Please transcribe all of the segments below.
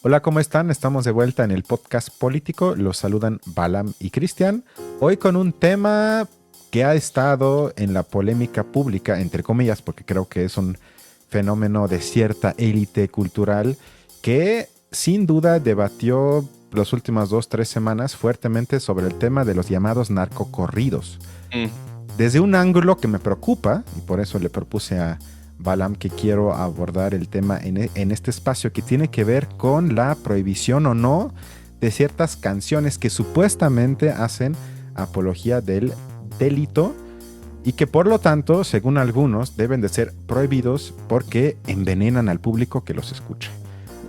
Hola, ¿cómo están? Estamos de vuelta en el podcast político. Los saludan Balam y Cristian. Hoy con un tema que ha estado en la polémica pública, entre comillas, porque creo que es un fenómeno de cierta élite cultural que sin duda debatió las últimas 2, 3 semanas fuertemente sobre el tema de los llamados narcocorridos. Mm. Desde un ángulo que me preocupa, y por eso le propuse a Balam que quiero abordar el tema en este espacio que tiene que ver con la prohibición o no de ciertas canciones que supuestamente hacen apología del delito y que por lo tanto, según algunos, deben de ser prohibidos porque envenenan al público que los escucha.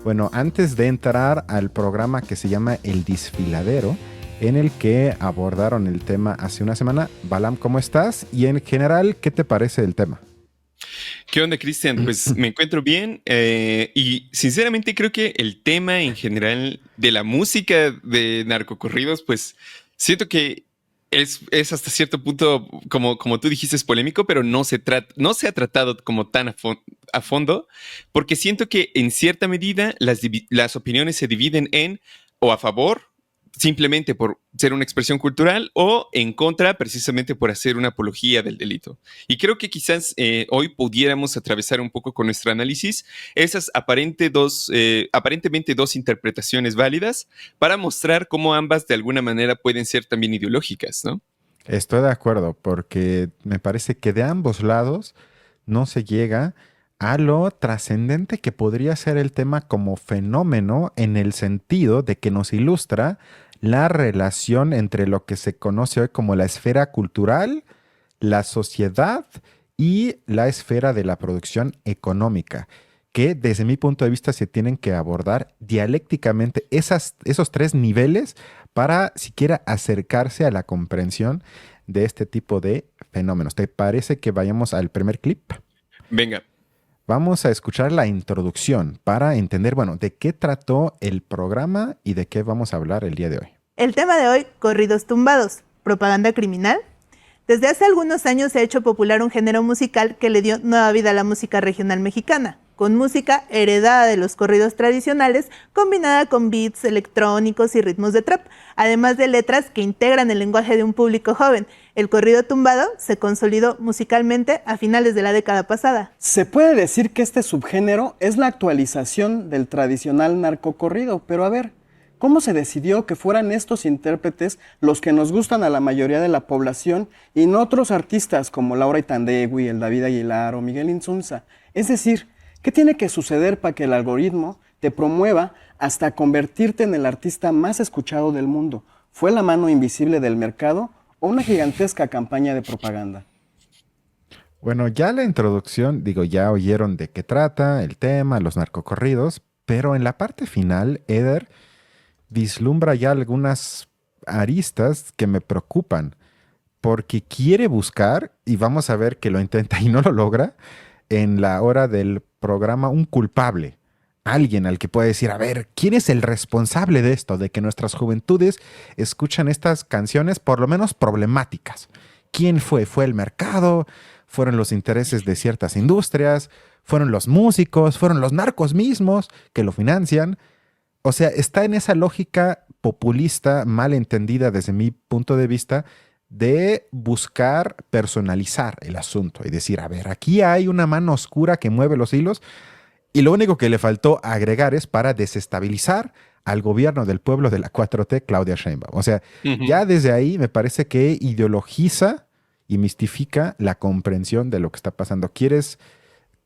Bueno, antes de entrar al programa que se llama El Desfiladero, en el que abordaron el tema hace una semana, Balam, ¿cómo estás? Y en general, ¿qué te parece el tema? ¿Qué onda, Cristian? Pues me encuentro bien y sinceramente creo que el tema en general de la música de narcocorridos, pues siento que es hasta cierto punto, como tú dijiste, es polémico, pero no se ha tratado como tan a fondo, porque siento que en cierta medida las opiniones se dividen en o a favor, simplemente por ser una expresión cultural, o en contra, precisamente por hacer una apología del delito. Y creo que quizás hoy pudiéramos atravesar un poco con nuestro análisis esas aparentemente dos interpretaciones válidas para mostrar cómo ambas de alguna manera pueden ser también ideológicas, ¿no? Estoy de acuerdo, porque me parece que de ambos lados no se llega a lo trascendente que podría ser el tema como fenómeno en el sentido de que nos ilustra la relación entre lo que se conoce hoy como la esfera cultural, la sociedad y la esfera de la producción económica, que desde mi punto de vista se tienen que abordar dialécticamente esos tres niveles para siquiera acercarse a la comprensión de este tipo de fenómenos. ¿Te parece que vayamos al primer clip? Venga. Vamos a escuchar la introducción para entender, bueno, de qué trató el programa y de qué vamos a hablar el día de hoy. El tema de hoy, corridos tumbados, propaganda criminal. Desde hace algunos años se ha hecho popular un género musical que le dio nueva vida a la música regional mexicana, con música heredada de los corridos tradicionales, combinada con beats electrónicos y ritmos de trap, además de letras que integran el lenguaje de un público joven. El corrido tumbado se consolidó musicalmente a finales de la década pasada. Se puede decir que este subgénero es la actualización del tradicional narcocorrido, pero a ver, ¿cómo se decidió que fueran estos intérpretes los que nos gustan a la mayoría de la población y no otros artistas como Laura Itandegui, el David Aguilar o Miguel Insunza? Es decir, ¿qué tiene que suceder para que el algoritmo te promueva hasta convertirte en el artista más escuchado del mundo? ¿Fue la mano invisible del mercado o una gigantesca campaña de propaganda? Bueno, ya la introducción, digo, ya oyeron de qué trata el tema, los narcocorridos, pero en la parte final, Eder vislumbra ya algunas aristas que me preocupan, porque quiere buscar, y vamos a ver que lo intenta y no lo logra, en la hora del programa un culpable, alguien al que puede decir, a ver, ¿quién es el responsable de esto, de que nuestras juventudes escuchan estas canciones por lo menos problemáticas? ¿Quién fue? ¿Fue el mercado? ¿Fueron los intereses de ciertas industrias? ¿Fueron los músicos? ¿Fueron los narcos mismos que lo financian? O sea, está en esa lógica populista, mal entendida desde mi punto de vista, de buscar personalizar el asunto y decir, a ver, aquí hay una mano oscura que mueve los hilos y lo único que le faltó agregar es para desestabilizar al gobierno del pueblo de la 4T, Claudia Sheinbaum. O sea, Ujú. ya desde ahí me parece que ideologiza y mistifica la comprensión de lo que está pasando. ¿Quieres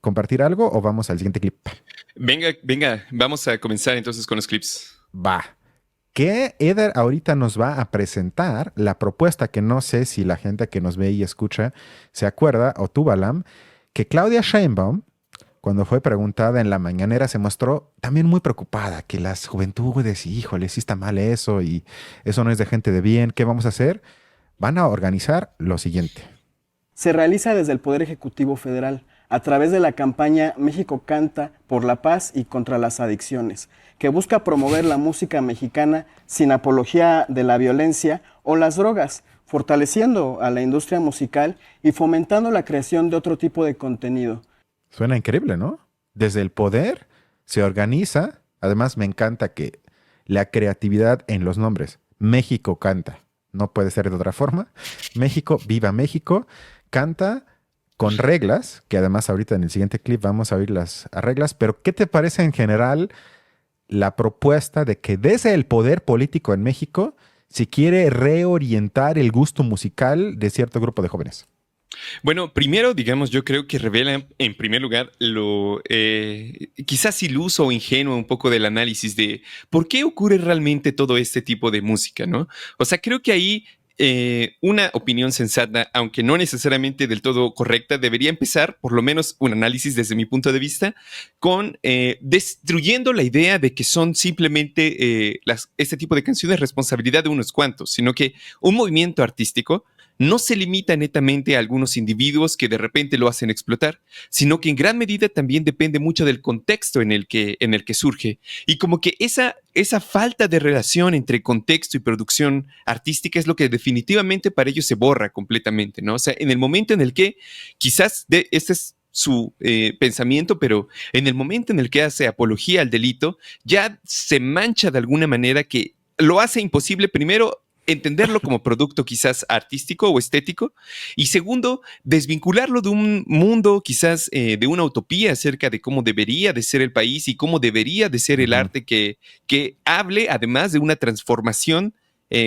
compartir algo o vamos al siguiente clip? Venga, vamos a comenzar entonces con los clips. Va. Que Eder ahorita nos va a presentar la propuesta que no sé si la gente que nos ve y escucha se acuerda, o tú, Balam, que Claudia Sheinbaum, cuando fue preguntada en la mañanera, se mostró también muy preocupada, que las juventudes, híjole, sí está mal eso y eso no es de gente de bien, ¿qué vamos a hacer? Van a organizar lo siguiente. Se realiza desde el Poder Ejecutivo Federal, a través de la campaña México Canta por la Paz y contra las Adicciones, que busca promover la música mexicana sin apología de la violencia o las drogas, fortaleciendo a la industria musical y fomentando la creación de otro tipo de contenido. Suena increíble, ¿no? Desde el poder se organiza Además, me encanta que la creatividad en los nombres. México canta. No puede ser de otra forma. México, viva México, canta con reglas, que además ahorita en el siguiente clip vamos a oír las reglas, pero ¿qué te parece en general la propuesta de que desde el poder político en México se quiere reorientar el gusto musical de cierto grupo de jóvenes? Bueno, primero, digamos, yo creo que revela en primer lugar lo quizás iluso o ingenuo un poco del análisis de por qué ocurre realmente todo este tipo de música, ¿no? O sea, creo que ahí una opinión sensata, aunque no necesariamente del todo correcta, debería empezar, por lo menos un análisis desde mi punto de vista, con destruyendo la idea de que son simplemente este tipo de canciones responsabilidad de unos cuantos, sino que un movimiento artístico no se limita netamente a algunos individuos que de repente lo hacen explotar, sino que en gran medida también depende mucho del contexto en el que surge. Y como que esa falta de relación entre contexto y producción artística es lo que definitivamente para ellos se borra completamente, ¿no? O sea, en el momento en el que quizás este es su pensamiento, pero en el momento en el que hace apología al delito, ya se mancha de alguna manera que lo hace imposible, primero, entenderlo como producto quizás artístico o estético, y segundo, desvincularlo de un mundo quizás de una utopía acerca de cómo debería de ser el país y cómo debería de ser el arte que hable además de una transformación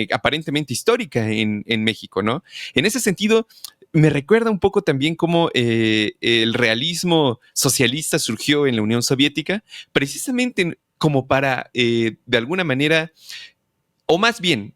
aparentemente histórica en México, ¿no? En ese sentido, me recuerda un poco también cómo el realismo socialista surgió en la Unión Soviética, precisamente como para, de alguna manera, o más bien,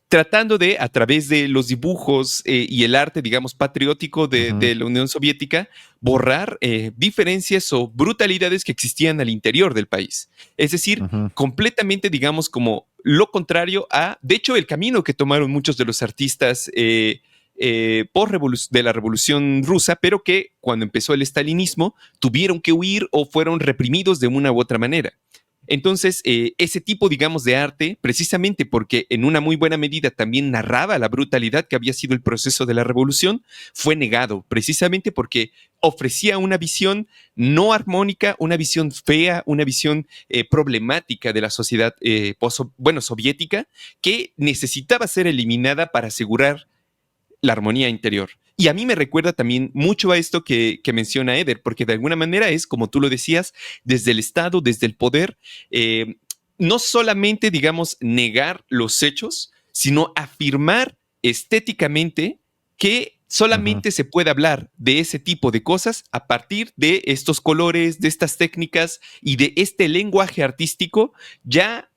tratando de, a través de los dibujos y el arte, digamos, patriótico de la Unión Soviética, borrar diferencias o brutalidades que existían al interior del país. Es decir, completamente, digamos, como lo contrario a, de hecho, el camino que tomaron muchos de los artistas de la Revolución Rusa, pero que cuando empezó el estalinismo tuvieron que huir o fueron reprimidos de una u otra manera. Entonces, ese tipo, digamos, de arte, precisamente porque en una muy buena medida también narraba la brutalidad que había sido el proceso de la revolución, fue negado, precisamente porque ofrecía una visión no armónica, una visión fea, una visión problemática de la sociedad soviética, que necesitaba ser eliminada para asegurar la armonía interior. Y a mí me recuerda también mucho a esto que menciona Eder, porque de alguna manera es, como tú lo decías, desde el Estado, desde el poder, no solamente, digamos, negar los hechos, sino afirmar estéticamente que solamente se puede hablar de ese tipo de cosas a partir de estos colores, de estas técnicas y de este lenguaje artístico ya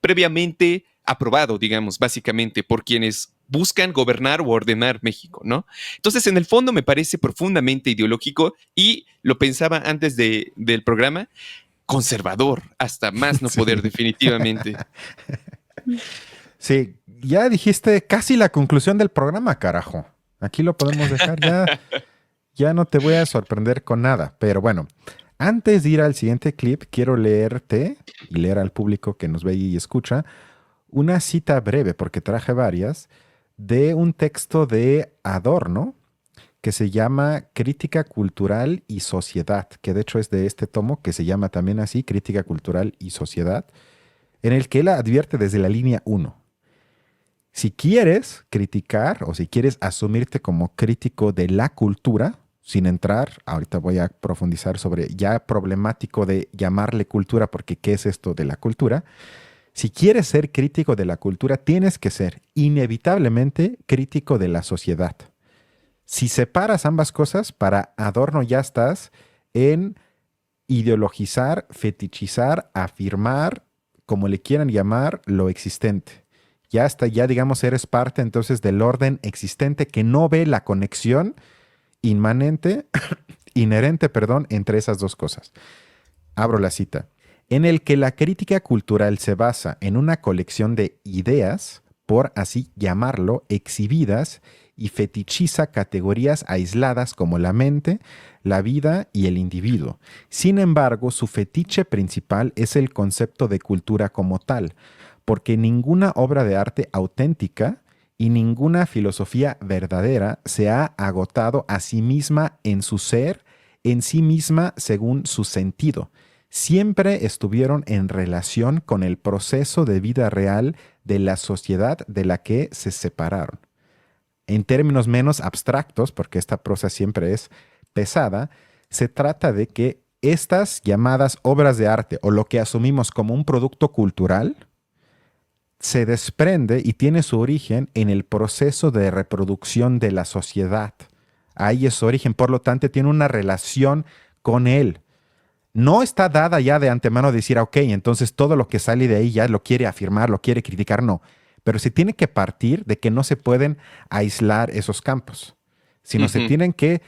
previamente aprobado, digamos, básicamente por quienes buscan gobernar o ordenar México, ¿no? Entonces, en el fondo me parece profundamente ideológico y lo pensaba antes del programa, conservador, hasta más no poder, definitivamente. Sí, ya dijiste casi la conclusión del programa, carajo. Aquí lo podemos dejar, ya no te voy a sorprender con nada, pero bueno, antes de ir al siguiente clip, quiero leerte y leer al público que nos ve y escucha una cita breve, porque traje varias, de un texto de Adorno que se llama Crítica Cultural y Sociedad, que de hecho es de este tomo que se llama también así, Crítica Cultural y Sociedad, en el que él advierte desde la línea 1. Si quieres criticar o si quieres asumirte como crítico de la cultura, sin entrar, ahorita voy a profundizar sobre ya problemático de llamarle cultura, porque ¿qué es esto de la cultura? Si quieres ser crítico de la cultura, tienes que ser inevitablemente crítico de la sociedad. Si separas ambas cosas, para Adorno ya estás en ideologizar, fetichizar, afirmar, como le quieran llamar, lo existente. Ya digamos, eres parte entonces del orden existente que no ve la conexión inherente, entre esas dos cosas. Abro la cita. En el que la crítica cultural se basa en una colección de ideas, por así llamarlo, exhibidas, y fetichiza categorías aisladas como la mente, la vida y el individuo. Sin embargo, su fetiche principal es el concepto de cultura como tal, porque ninguna obra de arte auténtica y ninguna filosofía verdadera se ha agotado a sí misma en su ser, en sí misma según su sentido, siempre estuvieron en relación con el proceso de vida real de la sociedad de la que se separaron. En términos menos abstractos, porque esta prosa siempre es pesada, se trata de que estas llamadas obras de arte o lo que asumimos como un producto cultural se desprende y tiene su origen en el proceso de reproducción de la sociedad. Ahí es su origen, por lo tanto, tiene una relación con él. No está dada ya de antemano decir, ok, entonces todo lo que sale de ahí ya lo quiere afirmar, lo quiere criticar, no. Pero se tiene que partir de que no se pueden aislar esos campos, sino se tienen que,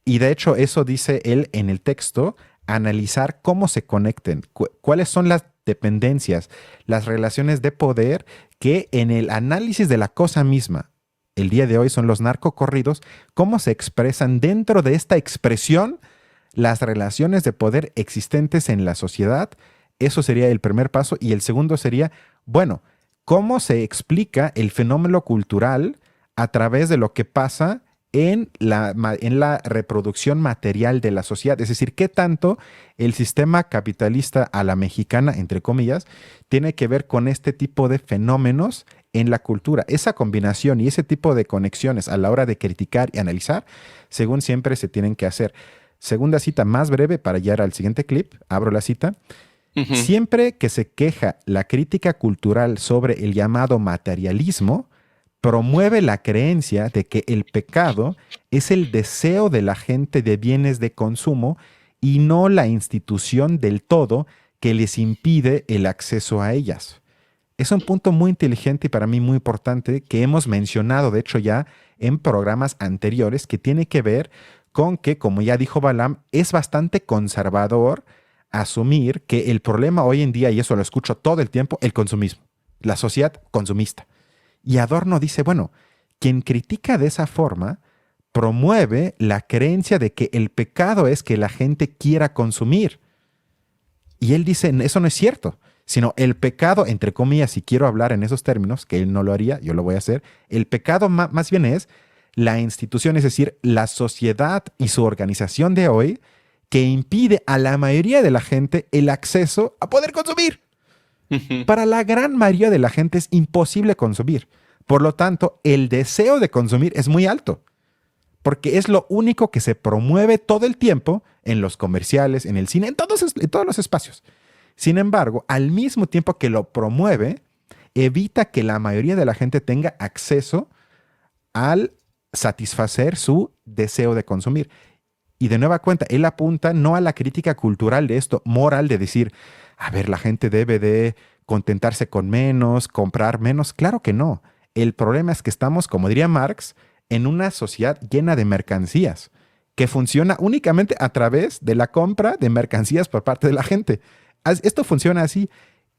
y de hecho eso dice él en el texto, analizar cómo se conecten, cuáles son las dependencias, las relaciones de poder que en el análisis de la cosa misma, el día de hoy son los narcocorridos, cómo se expresan dentro de esta expresión las relaciones de poder existentes en la sociedad. Eso sería el primer paso. Y el segundo sería, bueno, ¿cómo se explica el fenómeno cultural a través de lo que pasa en la reproducción material de la sociedad? Es decir, ¿qué tanto el sistema capitalista a la mexicana, entre comillas, tiene que ver con este tipo de fenómenos en la cultura? Esa combinación y ese tipo de conexiones a la hora de criticar y analizar, según siempre se tienen que hacer. Segunda cita más breve para llegar al siguiente clip, abro la cita. Siempre que se queja la crítica cultural sobre el llamado materialismo, promueve la creencia de que el pecado es el deseo de la gente de bienes de consumo y no la institución del todo que les impide el acceso a ellas. Es un punto muy inteligente y para mí muy importante que hemos mencionado, de hecho, ya en programas anteriores, que tiene que ver con que, como ya dijo Balaam, es bastante conservador asumir que el problema hoy en día, y eso lo escucho todo el tiempo, el consumismo, la sociedad consumista. Y Adorno dice, bueno, quien critica de esa forma promueve la creencia de que el pecado es que la gente quiera consumir. Y él dice, eso no es cierto, sino el pecado, entre comillas, si quiero hablar en esos términos, que él no lo haría, yo lo voy a hacer, el pecado más bien es la institución, es decir, la sociedad y su organización de hoy que impide a la mayoría de la gente el acceso a poder consumir. Para la gran mayoría de la gente es imposible consumir. Por lo tanto, el deseo de consumir es muy alto, porque es lo único que se promueve todo el tiempo en los comerciales, en el cine, en todos los espacios. Sin embargo, al mismo tiempo que lo promueve, evita que la mayoría de la gente tenga acceso al satisfacer su deseo de consumir. Y de nueva cuenta, él apunta no a la crítica cultural de esto, moral, de decir, a ver, la gente debe de contentarse con menos, comprar menos. Claro que no. El problema es que estamos, como diría Marx, en una sociedad llena de mercancías, que funciona únicamente a través de la compra de mercancías por parte de la gente. Esto funciona así.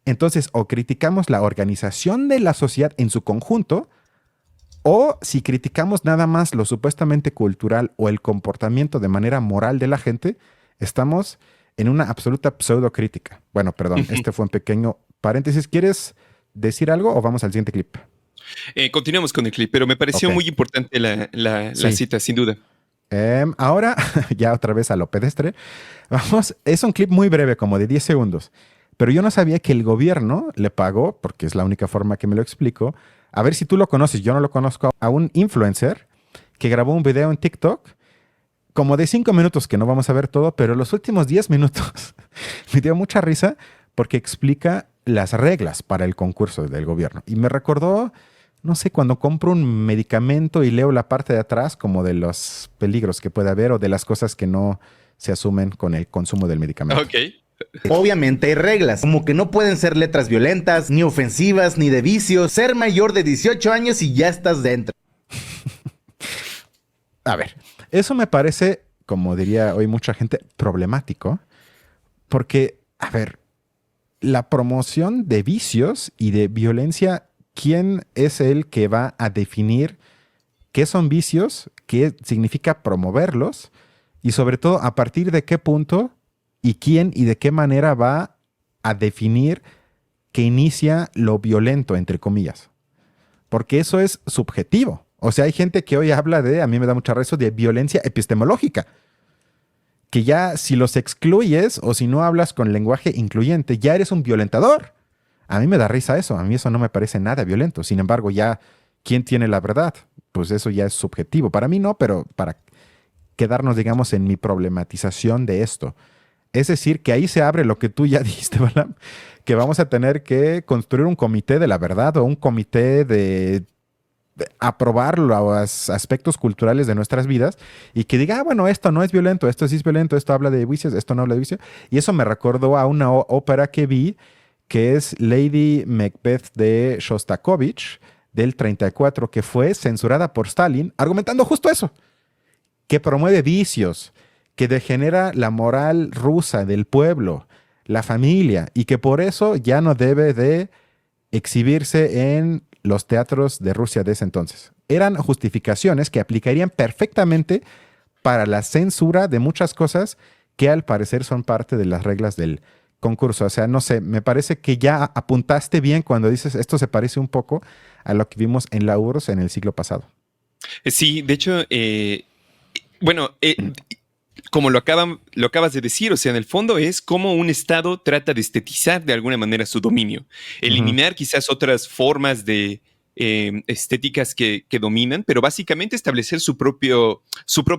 Entonces, o criticamos la organización de la sociedad en su conjunto, o si criticamos nada más lo supuestamente cultural o el comportamiento de manera moral de la gente, estamos en una absoluta pseudocrítica. Bueno, perdón, este fue un pequeño paréntesis. ¿Quieres decir algo o vamos al siguiente clip? Continuamos con el clip, pero me pareció muy importante la cita, sin duda. Ahora, ya otra vez a lo pedestre, vamos, es un clip muy breve, como de 10 segundos, pero yo no sabía que el gobierno le pagó, porque es la única forma que me lo explico, a ver si tú lo conoces, yo no lo conozco, a un influencer que grabó un video en TikTok, como de 5 minutos, que no vamos a ver todo, pero los últimos 10 minutos me dio mucha risa porque explica las reglas para el concurso del gobierno. Y me recordó, no sé, cuando compro un medicamento y leo la parte de atrás como de los peligros que puede haber o de las cosas que no se asumen con el consumo del medicamento. Ok. Obviamente hay reglas, como que no pueden ser letras violentas, ni ofensivas, ni de vicios, ser mayor de 18 años y ya estás dentro. A ver, eso me parece, como diría hoy mucha gente, problemático, porque, a ver, la promoción de vicios y de violencia, ¿quién es el que va a definir qué son vicios, qué significa promoverlos y sobre todo a partir de qué punto y quién y de qué manera va a definir que inicia lo violento, entre comillas? Porque eso es subjetivo. O sea, hay gente que hoy habla de, a mí me da mucha risa, de violencia epistemológica, que ya si los excluyes o si no hablas con lenguaje incluyente, ya eres un violentador. A mí me da risa eso, a mí eso no me parece nada violento. Sin embargo, ya, ¿quién tiene la verdad? Pues eso ya es subjetivo. Para mí no, pero para quedarnos, digamos, en mi problematización de esto. Es decir, que ahí se abre lo que tú ya dijiste, Balam, que vamos a tener que construir un comité de la verdad o un comité de aprobar los aspectos culturales de nuestras vidas y que diga, bueno, esto no es violento, esto sí es violento, esto habla de vicios, esto no habla de vicios. Y eso me recordó a una ópera que vi, que es Lady Macbeth de Shostakovich, del 34, que fue censurada por Stalin, argumentando justo eso, que promueve vicios, que degenera la moral rusa del pueblo, la familia, y que por eso ya no debe de exhibirse en los teatros de Rusia de ese entonces. Eran justificaciones que aplicarían perfectamente para la censura de muchas cosas que al parecer son parte de las reglas del concurso. O sea, no sé, me parece que ya apuntaste bien cuando dices esto se parece un poco a lo que vimos en la URSS en el siglo pasado. Sí, de hecho, bueno, como lo acabas de decir, o sea, en el fondo es como un Estado trata de estetizar de alguna manera su dominio, eliminar quizás otras formas de estéticas que dominan, pero básicamente establecer su propio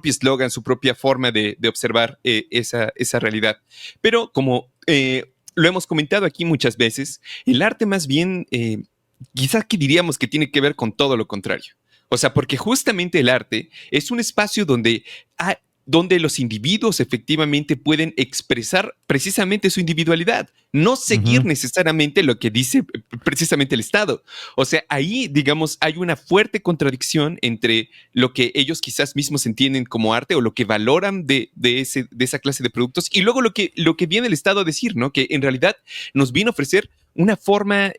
eslogan, su propia forma de observar esa realidad. Pero como lo hemos comentado aquí muchas veces, el arte más bien, quizás que diríamos que tiene que ver con todo lo contrario. O sea, porque justamente el arte es un espacio donde los individuos efectivamente pueden expresar precisamente su individualidad, no seguir necesariamente lo que dice precisamente el Estado. O sea, ahí, digamos, hay una fuerte contradicción entre lo que ellos quizás mismos entienden como arte o lo que valoran de esa clase de productos y luego lo que viene el Estado a decir, ¿no? Que en realidad nos viene a ofrecer una forma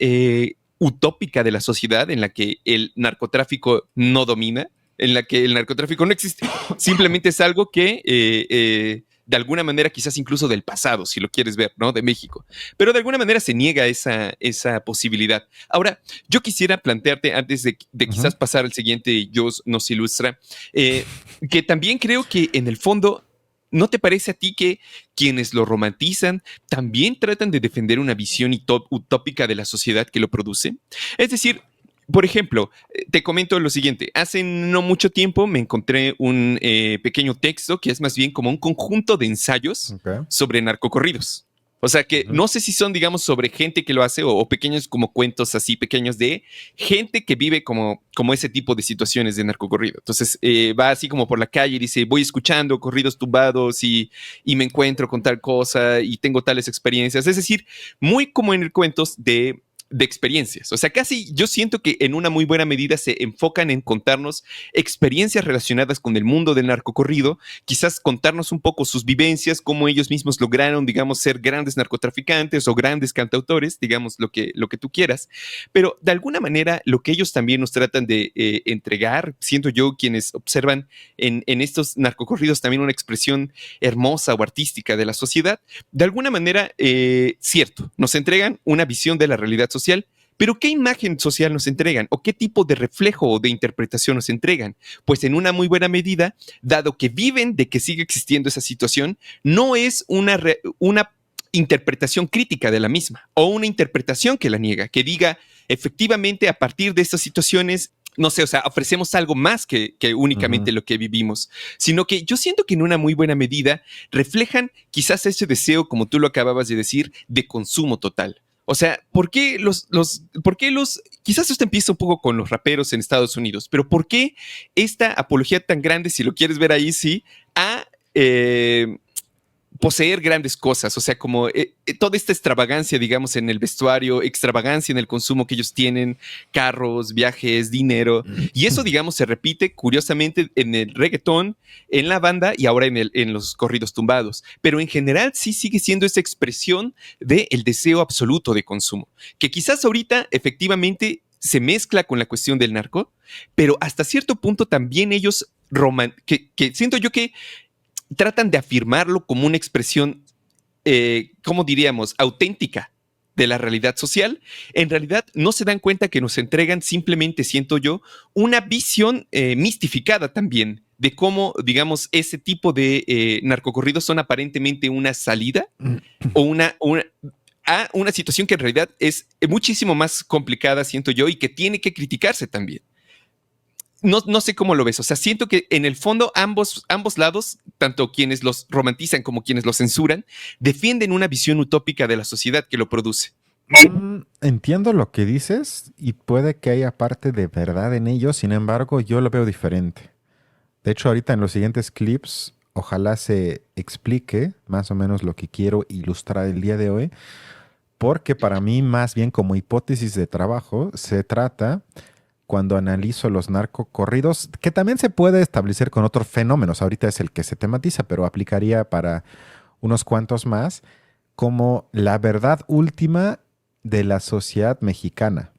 utópica de la sociedad en la que el narcotráfico no domina, en la que el narcotráfico no existe. Simplemente es algo que de alguna manera quizás incluso del pasado, si lo quieres ver, ¿no? De México. Pero de alguna manera se niega esa posibilidad. Ahora, yo quisiera plantearte, antes de quizás pasar al siguiente Jos nos ilustra, que también creo que en el fondo, ¿no te parece a ti que quienes lo romantizan también tratan de defender una visión utópica de la sociedad que lo produce? Es decir, por ejemplo, te comento lo siguiente. Hace no mucho tiempo me encontré un pequeño texto que es más bien como un conjunto de ensayos sobre narcocorridos. O sea que no sé si son, digamos, sobre gente que lo hace o pequeños como cuentos así pequeños de gente que vive como ese tipo de situaciones de narcocorrido. Entonces va así como por la calle y dice, voy escuchando corridos tumbados y me encuentro con tal cosa y tengo tales experiencias. Es decir, muy como en cuentos de experiencias. O sea, casi yo siento que en una muy buena medida se enfocan en contarnos experiencias relacionadas con el mundo del narcocorrido, quizás contarnos un poco sus vivencias, cómo ellos mismos lograron, digamos, ser grandes narcotraficantes o grandes cantautores, digamos, lo que tú quieras. Pero de alguna manera lo que ellos también nos tratan de entregar, siento yo, quienes observan en estos narcocorridos también una expresión hermosa o artística de la sociedad, de alguna manera, cierto, nos entregan una visión de la realidad social, pero ¿qué imagen social nos entregan? ¿O qué tipo de reflejo o de interpretación nos entregan? Pues en una muy buena medida, dado que viven de que sigue existiendo esa situación, no es una interpretación crítica de la misma o una interpretación que la niega, que diga efectivamente a partir de estas situaciones, no sé, o sea, ofrecemos algo más que únicamente lo que vivimos, sino que yo siento que en una muy buena medida reflejan quizás ese deseo, como tú lo acababas de decir, de consumo total. O sea, ¿por qué quizás esto empieza un poco con los raperos en Estados Unidos, pero ¿por qué esta apología tan grande, si lo quieres ver ahí, sí, a poseer grandes cosas? O sea, como toda esta extravagancia, digamos, en el vestuario, extravagancia en el consumo que ellos tienen, carros, viajes, dinero. Y eso, digamos, se repite curiosamente en el reggaetón, en la banda y ahora en los corridos tumbados. Pero en general sí sigue siendo esa expresión del deseo absoluto de consumo, que quizás ahorita efectivamente se mezcla con la cuestión del narco, pero hasta cierto punto también ellos que siento yo que tratan de afirmarlo como una expresión, ¿cómo diríamos?, auténtica de la realidad social. En realidad no se dan cuenta que nos entregan simplemente, siento yo, una visión mistificada también de cómo, digamos, ese tipo de narcocorridos son aparentemente una salida o a una situación que en realidad es muchísimo más complicada, siento yo, y que tiene que criticarse también. No sé cómo lo ves. O sea, siento que en el fondo ambos lados, tanto quienes los romantizan como quienes los censuran, defienden una visión utópica de la sociedad que lo produce. Entiendo lo que dices y puede que haya parte de verdad en ello, sin embargo, yo lo veo diferente. De hecho, ahorita en los siguientes clips, ojalá se explique más o menos lo que quiero ilustrar el día de hoy, porque para mí, más bien como hipótesis de trabajo, se trata, cuando analizo los narcocorridos, que también se puede establecer con otros fenómenos, ahorita es el que se tematiza, pero aplicaría para unos cuantos más, como la verdad última de la sociedad mexicana.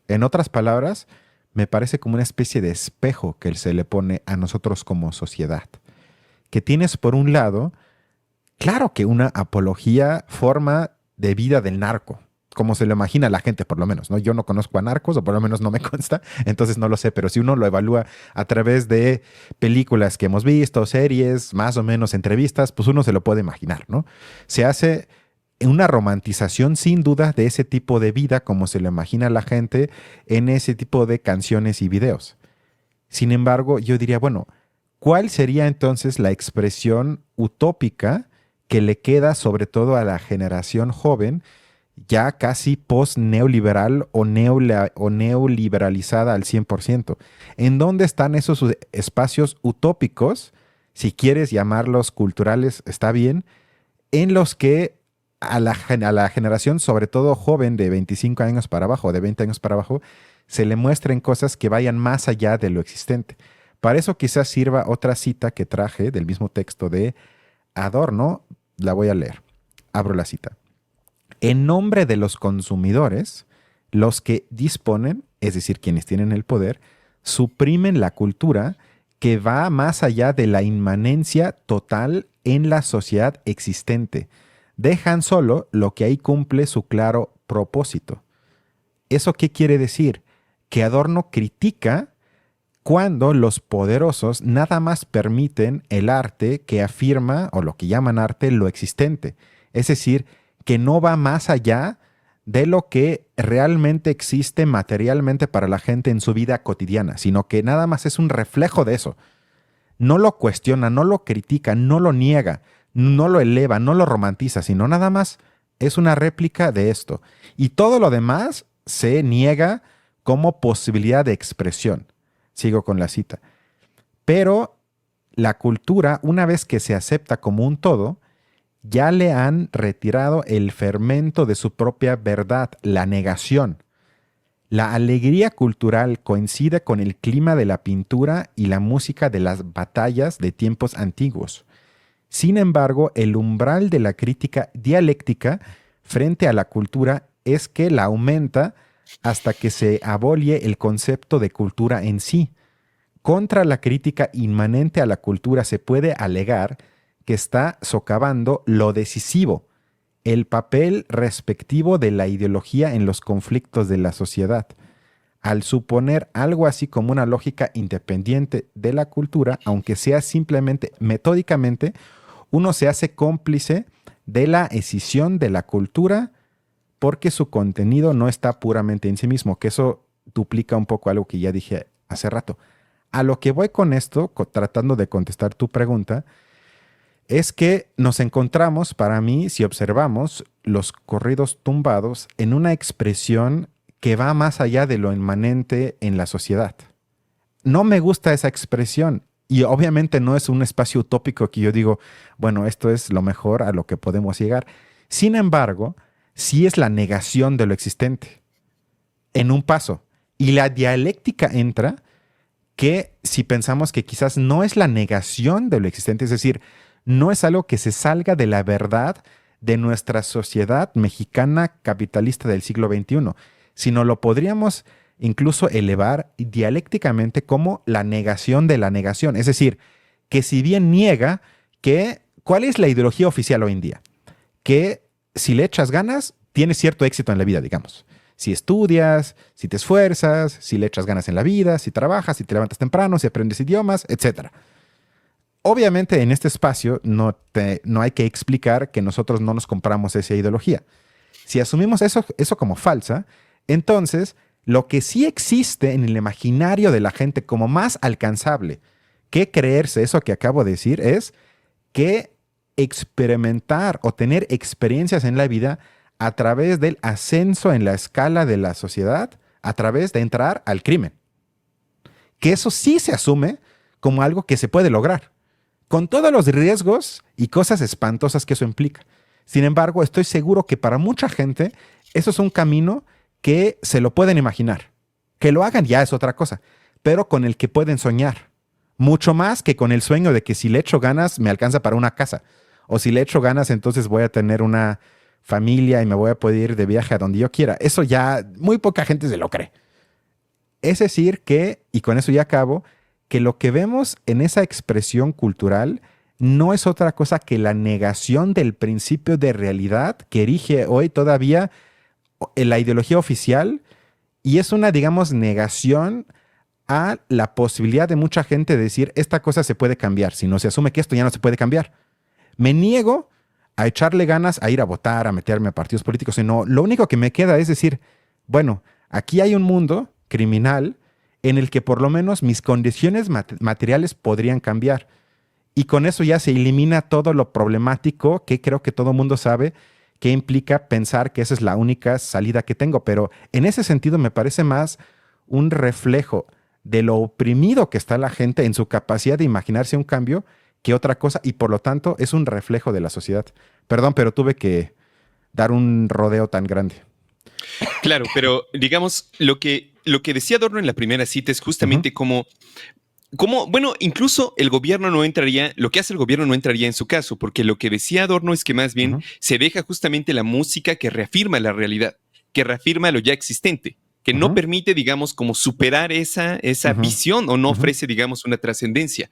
En otras palabras, me parece como una especie de espejo que se le pone a nosotros como sociedad. Que tienes por un lado, claro que una apología, forma de vida del narco, como se lo imagina la gente por lo menos, ¿no? Yo no conozco a narcos, o por lo menos no me consta, entonces no lo sé, pero si uno lo evalúa a través de películas que hemos visto, series, más o menos entrevistas, pues uno se lo puede imaginar, ¿no? Se hace una romantización sin duda de ese tipo de vida como se lo imagina la gente en ese tipo de canciones y videos. Sin embargo, yo diría, bueno, ¿cuál sería entonces la expresión utópica que le queda sobre todo a la generación joven, ya casi post-neoliberal o neoliberalizada al 100%? ¿En dónde están esos espacios utópicos, si quieres llamarlos culturales, está bien, en los que a la generación, sobre todo joven de 25 años para abajo, de 20 años para abajo, se le muestren cosas que vayan más allá de lo existente? Para eso quizás sirva otra cita que traje del mismo texto de Adorno, la voy a leer. Abro la cita. En nombre de los consumidores, los que disponen, es decir, quienes tienen el poder, suprimen la cultura que va más allá de la inmanencia total en la sociedad existente. Dejan solo lo que ahí cumple su claro propósito. ¿Eso qué quiere decir? Que Adorno critica cuando los poderosos nada más permiten el arte que afirma, o lo que llaman arte, lo existente. Es decir, que no va más allá de lo que realmente existe materialmente para la gente en su vida cotidiana, sino que nada más es un reflejo de eso. No lo cuestiona, no lo critica, no lo niega, no lo eleva, no lo romantiza, sino nada más es una réplica de esto. Y todo lo demás se niega como posibilidad de expresión. Sigo con la cita. Pero la cultura, una vez que se acepta como un todo, ya le han retirado el fermento de su propia verdad, la negación. La alegría cultural coincide con el clima de la pintura y la música de las batallas de tiempos antiguos. Sin embargo, el umbral de la crítica dialéctica frente a la cultura es que la aumenta hasta que se abolie el concepto de cultura en sí. Contra la crítica inmanente a la cultura se puede alegar que está socavando lo decisivo, el papel respectivo de la ideología en los conflictos de la sociedad, al suponer algo así como una lógica independiente de la cultura, aunque sea simplemente metódicamente, uno se hace cómplice de la escisión de la cultura porque su contenido no está puramente en sí mismo, que eso duplica un poco algo que ya dije hace rato. A lo que voy con esto, tratando de contestar tu pregunta, es que nos encontramos, para mí, si observamos los corridos tumbados, en una expresión que va más allá de lo inmanente en la sociedad. No me gusta esa expresión y obviamente no es un espacio utópico que yo digo, bueno, esto es lo mejor a lo que podemos llegar. Sin embargo, sí es la negación de lo existente en un paso. Y la dialéctica entra que si pensamos que quizás no es la negación de lo existente, es decir, no es algo que se salga de la verdad de nuestra sociedad mexicana capitalista del siglo XXI, sino lo podríamos incluso elevar dialécticamente como la negación de la negación. Es decir, que si bien niega que, ¿cuál es la ideología oficial hoy en día? Que si le echas ganas, tienes cierto éxito en la vida, digamos. Si estudias, si te esfuerzas, si le echas ganas en la vida, si trabajas, si te levantas temprano, si aprendes idiomas, etc. Obviamente en este espacio no hay que explicar que nosotros no nos compramos esa ideología. Si asumimos eso como falsa, entonces lo que sí existe en el imaginario de la gente como más alcanzable que creerse eso que acabo de decir es que experimentar o tener experiencias en la vida a través del ascenso en la escala de la sociedad, a través de entrar al crimen. Que eso sí se asume como algo que se puede lograr, con todos los riesgos y cosas espantosas que eso implica. Sin embargo, estoy seguro que para mucha gente eso es un camino que se lo pueden imaginar. Que lo hagan ya es otra cosa, pero con el que pueden soñar. Mucho más que con el sueño de que si le echo ganas me alcanza para una casa. O si le echo ganas entonces voy a tener una familia y me voy a poder ir de viaje a donde yo quiera. Eso ya muy poca gente se lo cree. Es decir que, y con eso ya acabo, que lo que vemos en esa expresión cultural no es otra cosa que la negación del principio de realidad que erige hoy todavía la ideología oficial, y es una, digamos, negación a la posibilidad de mucha gente de decir esta cosa se puede cambiar, si no se asume que esto ya no se puede cambiar. Me niego a echarle ganas a ir a votar, a meterme a partidos políticos, sino lo único que me queda es decir, bueno, aquí hay un mundo criminal en el que por lo menos mis condiciones materiales podrían cambiar. Y con eso ya se elimina todo lo problemático que creo que todo mundo sabe que implica pensar que esa es la única salida que tengo. Pero en ese sentido me parece más un reflejo de lo oprimido que está la gente en su capacidad de imaginarse un cambio que otra cosa, y por lo tanto es un reflejo de la sociedad. Perdón, pero tuve que dar un rodeo tan grande. Claro, pero digamos, lo que decía Adorno en la primera cita es justamente como, bueno, incluso el gobierno no entraría, lo que hace el gobierno no entraría en su caso, porque lo que decía Adorno es que más bien se deja justamente la música que reafirma la realidad, que reafirma lo ya existente, que no permite, digamos, como superar esa visión o no ofrece, digamos, una trascendencia.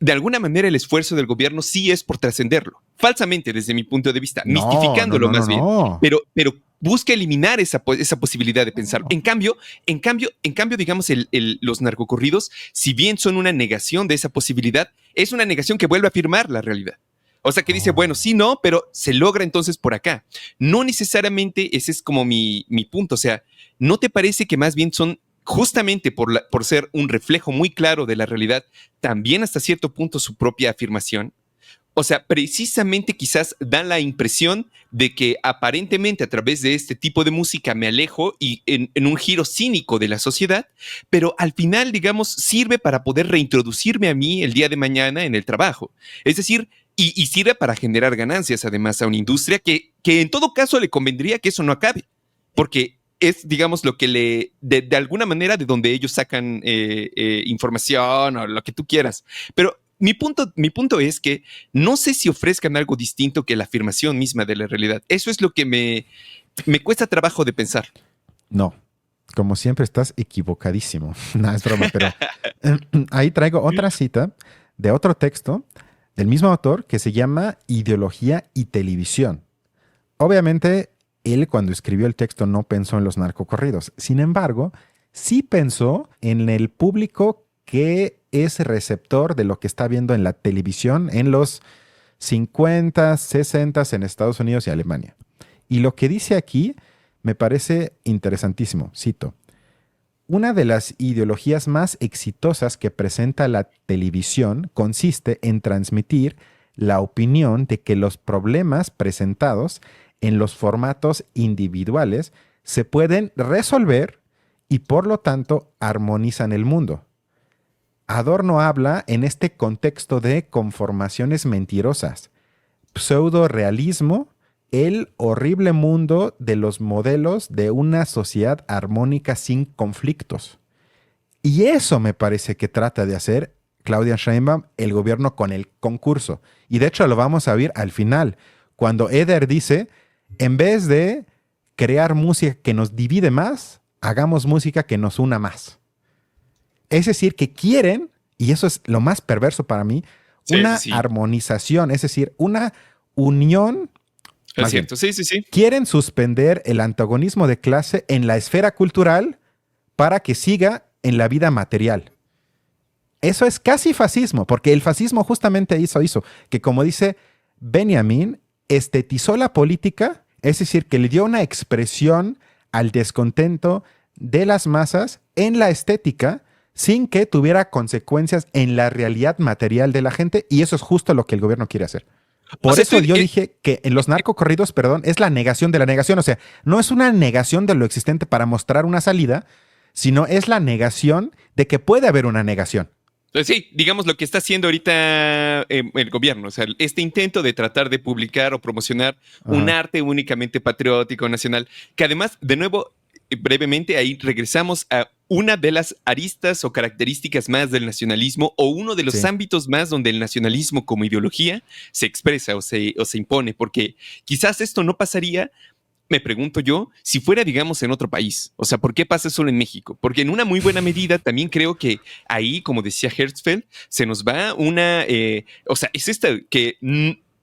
De alguna manera el esfuerzo del gobierno sí es por trascenderlo, falsamente desde mi punto de vista, mistificándolo más bien, pero busca eliminar esa posibilidad de pensar. En cambio, digamos, los narcocorridos, si bien son una negación de esa posibilidad, es una negación que vuelve a afirmar la realidad. O sea, que dice, bueno, sí, no, pero se logra entonces por acá. No necesariamente ese es como mi punto. O sea, ¿no te parece que más bien son justamente por ser un reflejo muy claro de la realidad, también hasta cierto punto su propia afirmación? O sea, precisamente quizás dan la impresión de que aparentemente a través de este tipo de música me alejo y en un giro cínico de la sociedad, pero al final, digamos, sirve para poder reintroducirme a mí el día de mañana en el trabajo. Es decir, y sirve para generar ganancias además a una industria que en todo caso le convendría que eso no acabe, porque es, digamos, lo que de alguna manera de donde ellos sacan información o lo que tú quieras. Pero mi punto es que no sé si ofrezcan algo distinto que la afirmación misma de la realidad. Eso es lo que me cuesta trabajo de pensar. No, como siempre estás equivocadísimo. No, es broma, pero ahí traigo otra cita de otro texto del mismo autor que se llama Ideología y Televisión. Obviamente, él cuando escribió el texto no pensó en los narcocorridos. Sin embargo, sí pensó en el público que es receptor de lo que está viendo en la televisión en los 50, 60 en Estados Unidos y Alemania. Y lo que dice aquí me parece interesantísimo. Cito: una de las ideologías más exitosas que presenta la televisión consiste en transmitir la opinión de que los problemas presentados en los formatos individuales se pueden resolver y por lo tanto armonizan el mundo. Adorno habla en este contexto de conformaciones mentirosas, pseudo-realismo, el horrible mundo de los modelos de una sociedad armónica sin conflictos. Y eso me parece que trata de hacer Claudia Sheinbaum, el gobierno, con el concurso. Y de hecho lo vamos a ver al final, cuando Eder dice, en vez de crear música que nos divide más, hagamos música que nos una más. Es decir, que quieren, y eso es lo más perverso para mí, una armonización, es decir, una unión. Es cierto, sí. Quieren suspender el antagonismo de clase en la esfera cultural para que siga en la vida material. Eso es casi fascismo, porque el fascismo justamente hizo que, como dice Benjamin, estetizó la política, es decir, que le dio una expresión al descontento de las masas en la estética sin que tuviera consecuencias en la realidad material de la gente, y eso es justo lo que el gobierno quiere hacer. Por eso yo dije que en los narcocorridos, perdón, es la negación de la negación. O sea, no es una negación de lo existente para mostrar una salida, sino es la negación de que puede haber una negación. Sí, digamos lo que está haciendo ahorita el gobierno, o sea, este intento de tratar de publicar o promocionar un arte únicamente patriótico, nacional, que además, de nuevo, brevemente, ahí regresamos a una de las aristas o características más del nacionalismo o uno de los ámbitos más donde el nacionalismo como ideología se expresa o se impone, porque quizás esto no pasaría, me pregunto yo, si fuera, digamos, en otro país. O sea, ¿por qué pasa solo en México? Porque en una muy buena medida también creo que ahí, como decía Herzfeld, se nos va una... o sea, es esta que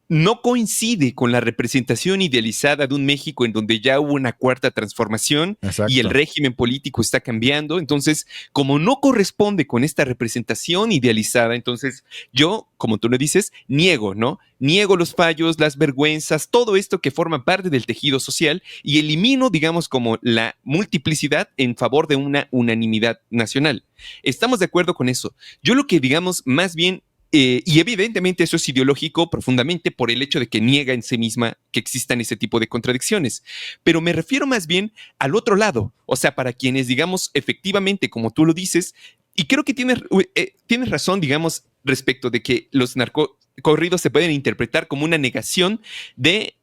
no coincide con la representación idealizada de un México en donde ya hubo una cuarta transformación. Exacto. Y el régimen político está cambiando. Entonces, como no corresponde con esta representación idealizada, entonces yo, como tú lo dices, niego, ¿no? Niego los fallos, las vergüenzas, todo esto que forma parte del tejido social y elimino, digamos, como la multiplicidad en favor de una unanimidad nacional. ¿Estamos de acuerdo con eso? Yo lo que, digamos, más bien... y evidentemente eso es ideológico profundamente por el hecho de que niega en sí misma que existan ese tipo de contradicciones. Pero me refiero más bien al otro lado, o sea, para quienes, digamos, efectivamente, como tú lo dices, y creo que tienes razón, digamos, respecto de que los narcocorridos se pueden interpretar como una negación de,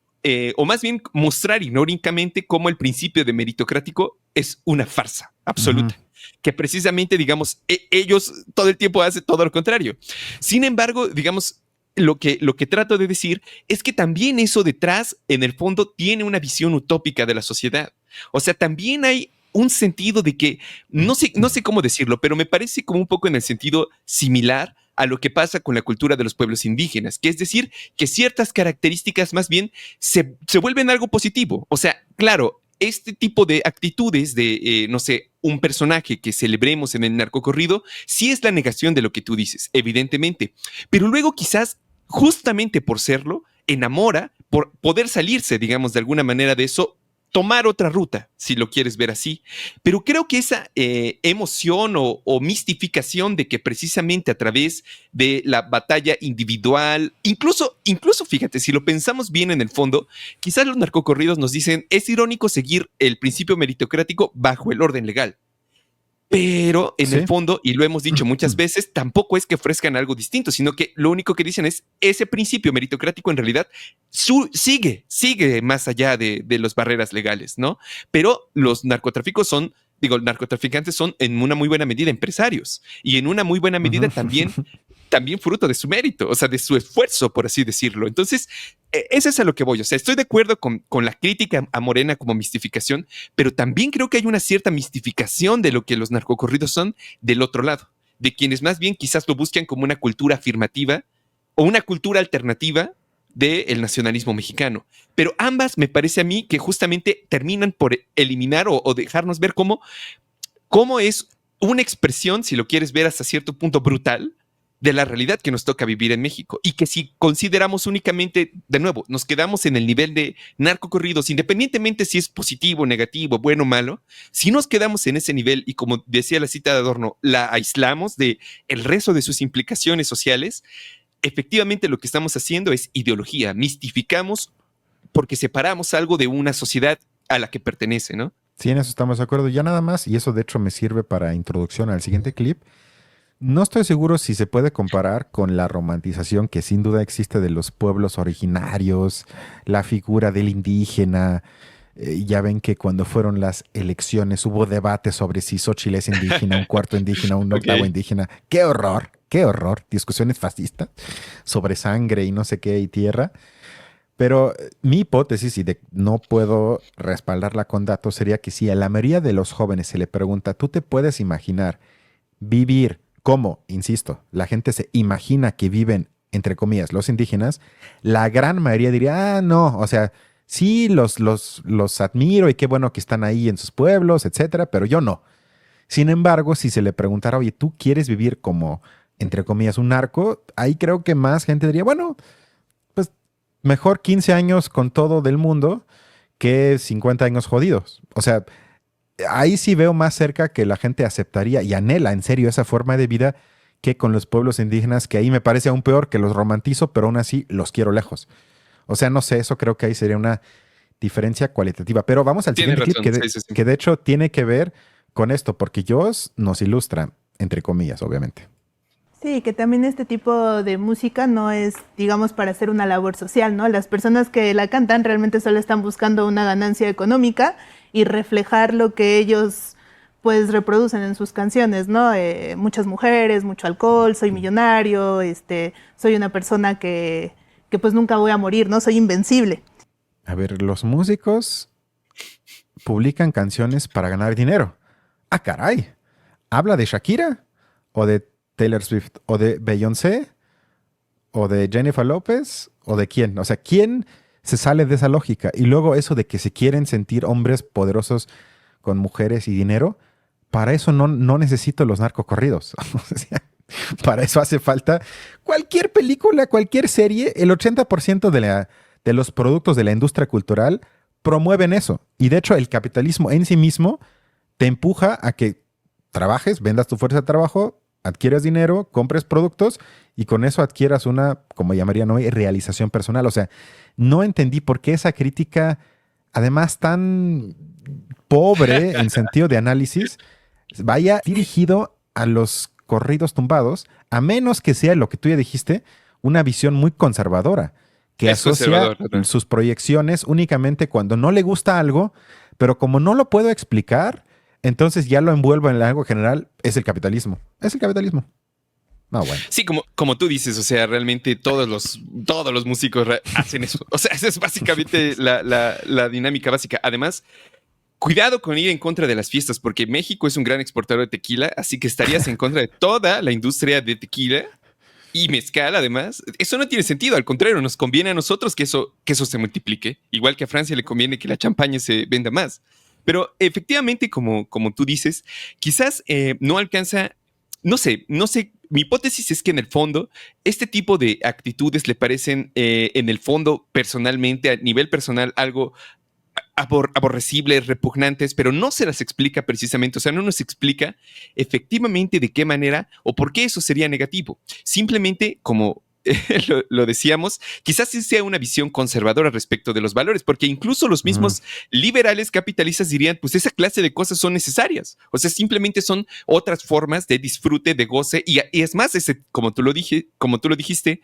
o más bien mostrar irónicamente cómo el principio de meritocrático es una farsa absoluta. Que precisamente, digamos, ellos todo el tiempo hacen todo lo contrario. Sin embargo, digamos, lo que trato de decir es que también eso detrás, en el fondo, tiene una visión utópica de la sociedad. O sea, también hay un sentido de que, no sé cómo decirlo, pero me parece como un poco en el sentido similar a lo que pasa con la cultura de los pueblos indígenas, que es decir, que ciertas características más bien se vuelven algo positivo. O sea, claro, este tipo de actitudes de, no sé, un personaje que celebremos en el narcocorrido, sí es la negación de lo que tú dices, evidentemente. Pero luego quizás, justamente por serlo, enamora, por poder salirse, digamos, de alguna manera de eso, tomar otra ruta, si lo quieres ver así. Pero creo que esa emoción o mistificación de que precisamente a través de la batalla individual, incluso fíjate, si lo pensamos bien en el fondo, quizás los narcocorridos nos dicen, es irónico seguir el principio meritocrático bajo el orden legal. Pero en el fondo, y lo hemos dicho muchas veces, tampoco es que ofrezcan algo distinto, sino que lo único que dicen es ese principio meritocrático en realidad sigue más allá de las barreras legales, ¿no? Pero los narcotraficantes son en una muy buena medida empresarios y en una muy buena medida también fruto de su mérito, o sea, de su esfuerzo, por así decirlo. Entonces, eso es a lo que voy. O sea, estoy de acuerdo con la crítica a Morena como mistificación, pero también creo que hay una cierta mistificación de lo que los narcocorridos son del otro lado, de quienes más bien quizás lo buscan como una cultura afirmativa o una cultura alternativa del nacionalismo mexicano. Pero ambas me parece a mí que justamente terminan por eliminar o dejarnos ver cómo es una expresión, si lo quieres ver hasta cierto punto brutal, de la realidad que nos toca vivir en México y que si consideramos únicamente, de nuevo, nos quedamos en el nivel de narcocorridos, independientemente si es positivo, negativo, bueno o malo, si nos quedamos en ese nivel y como decía la cita de Adorno, la aislamos de el resto de sus implicaciones sociales, efectivamente lo que estamos haciendo es ideología, mistificamos porque separamos algo de una sociedad a la que pertenece, ¿no? Sí, en eso estamos de acuerdo. Ya nada más, y eso de hecho me sirve para introducción al siguiente clip. No estoy seguro si se puede comparar con la romantización que sin duda existe de los pueblos originarios, la figura del indígena. Ya ven que cuando fueron las elecciones hubo debate sobre si Xóchitl es indígena, un cuarto indígena, un octavo indígena. ¡Qué horror! ¡Qué horror! Discusiones fascistas sobre sangre y no sé qué y tierra. Pero mi hipótesis, y no puedo respaldarla con datos, sería que si a la mayoría de los jóvenes se le pregunta, ¿tú te puedes imaginar vivir como, insisto, la gente se imagina que viven, entre comillas, los indígenas? La gran mayoría diría, no, o sea, sí, los admiro y qué bueno que están ahí en sus pueblos, etcétera, pero yo no. Sin embargo, si se le preguntara, oye, ¿tú quieres vivir como entre comillas, un narco, ahí creo que más gente diría, bueno, pues mejor 15 años con todo del mundo que 50 años jodidos. O sea, ahí sí veo más cerca que la gente aceptaría y anhela en serio esa forma de vida que con los pueblos indígenas, que ahí me parece aún peor, que los romantizo, pero aún así los quiero lejos. O sea, no sé, eso creo que ahí sería una diferencia cualitativa. Pero vamos al Tienes siguiente clip, razón, sí. que de hecho tiene que ver con esto, porque Joss nos ilustra, entre comillas, obviamente. Sí, que también este tipo de música no es, digamos, para hacer una labor social, ¿no? Las personas que la cantan realmente solo están buscando una ganancia económica y reflejar lo que ellos, pues, reproducen en sus canciones, ¿no? Muchas mujeres, mucho alcohol, soy millonario, soy una persona que pues nunca voy a morir, ¿no? Soy invencible. A ver, los músicos publican canciones para ganar dinero. Ah, caray. ¿Habla de Shakira? ¿O de Taylor Swift? ¿O de Beyoncé? ¿O de Jennifer López? ¿O de quién? O sea, ¿quién se sale de esa lógica? Y luego eso de que se quieren sentir hombres poderosos con mujeres y dinero, para eso no necesito los narcocorridos. O sea, para eso hace falta cualquier película, cualquier serie. El 80% de los productos de la industria cultural promueven eso. Y de hecho, el capitalismo en sí mismo te empuja a que trabajes, vendas tu fuerza de trabajo, adquieras dinero, compres productos y con eso adquieras una, como llamarían hoy, realización personal. O sea, no entendí por qué esa crítica, además tan pobre en sentido de análisis, vaya dirigido a los corridos tumbados, a menos que sea lo que tú ya dijiste, una visión muy conservadora, que Es asocia conservador, ¿no? sus proyecciones únicamente cuando no le gusta algo, pero como no lo puedo explicar, entonces ya lo envuelvo en algo general, es el capitalismo. Es el capitalismo. No, bueno. Sí, como tú dices, o sea, realmente todos los músicos hacen eso. O sea, esa es básicamente la dinámica básica. Además, cuidado con ir en contra de las fiestas, porque México es un gran exportador de tequila, así que estarías en contra de toda la industria de tequila y mezcal, además. Eso no tiene sentido, al contrario, nos conviene a nosotros que eso se multiplique. Igual que a Francia le conviene que la champaña se venda más. Pero efectivamente, como tú dices, quizás no alcanza, no sé, mi hipótesis es que en el fondo este tipo de actitudes le parecen en el fondo personalmente, a nivel personal, algo aborrecibles, repugnantes, pero no se las explica precisamente, o sea, no nos explica efectivamente de qué manera o por qué eso sería negativo. Simplemente, como lo decíamos, quizás sí sea una visión conservadora respecto de los valores, porque incluso los mismos liberales capitalistas dirían, pues esa clase de cosas son necesarias, o sea, simplemente son otras formas de disfrute, de goce, y es más, como tú lo dijiste,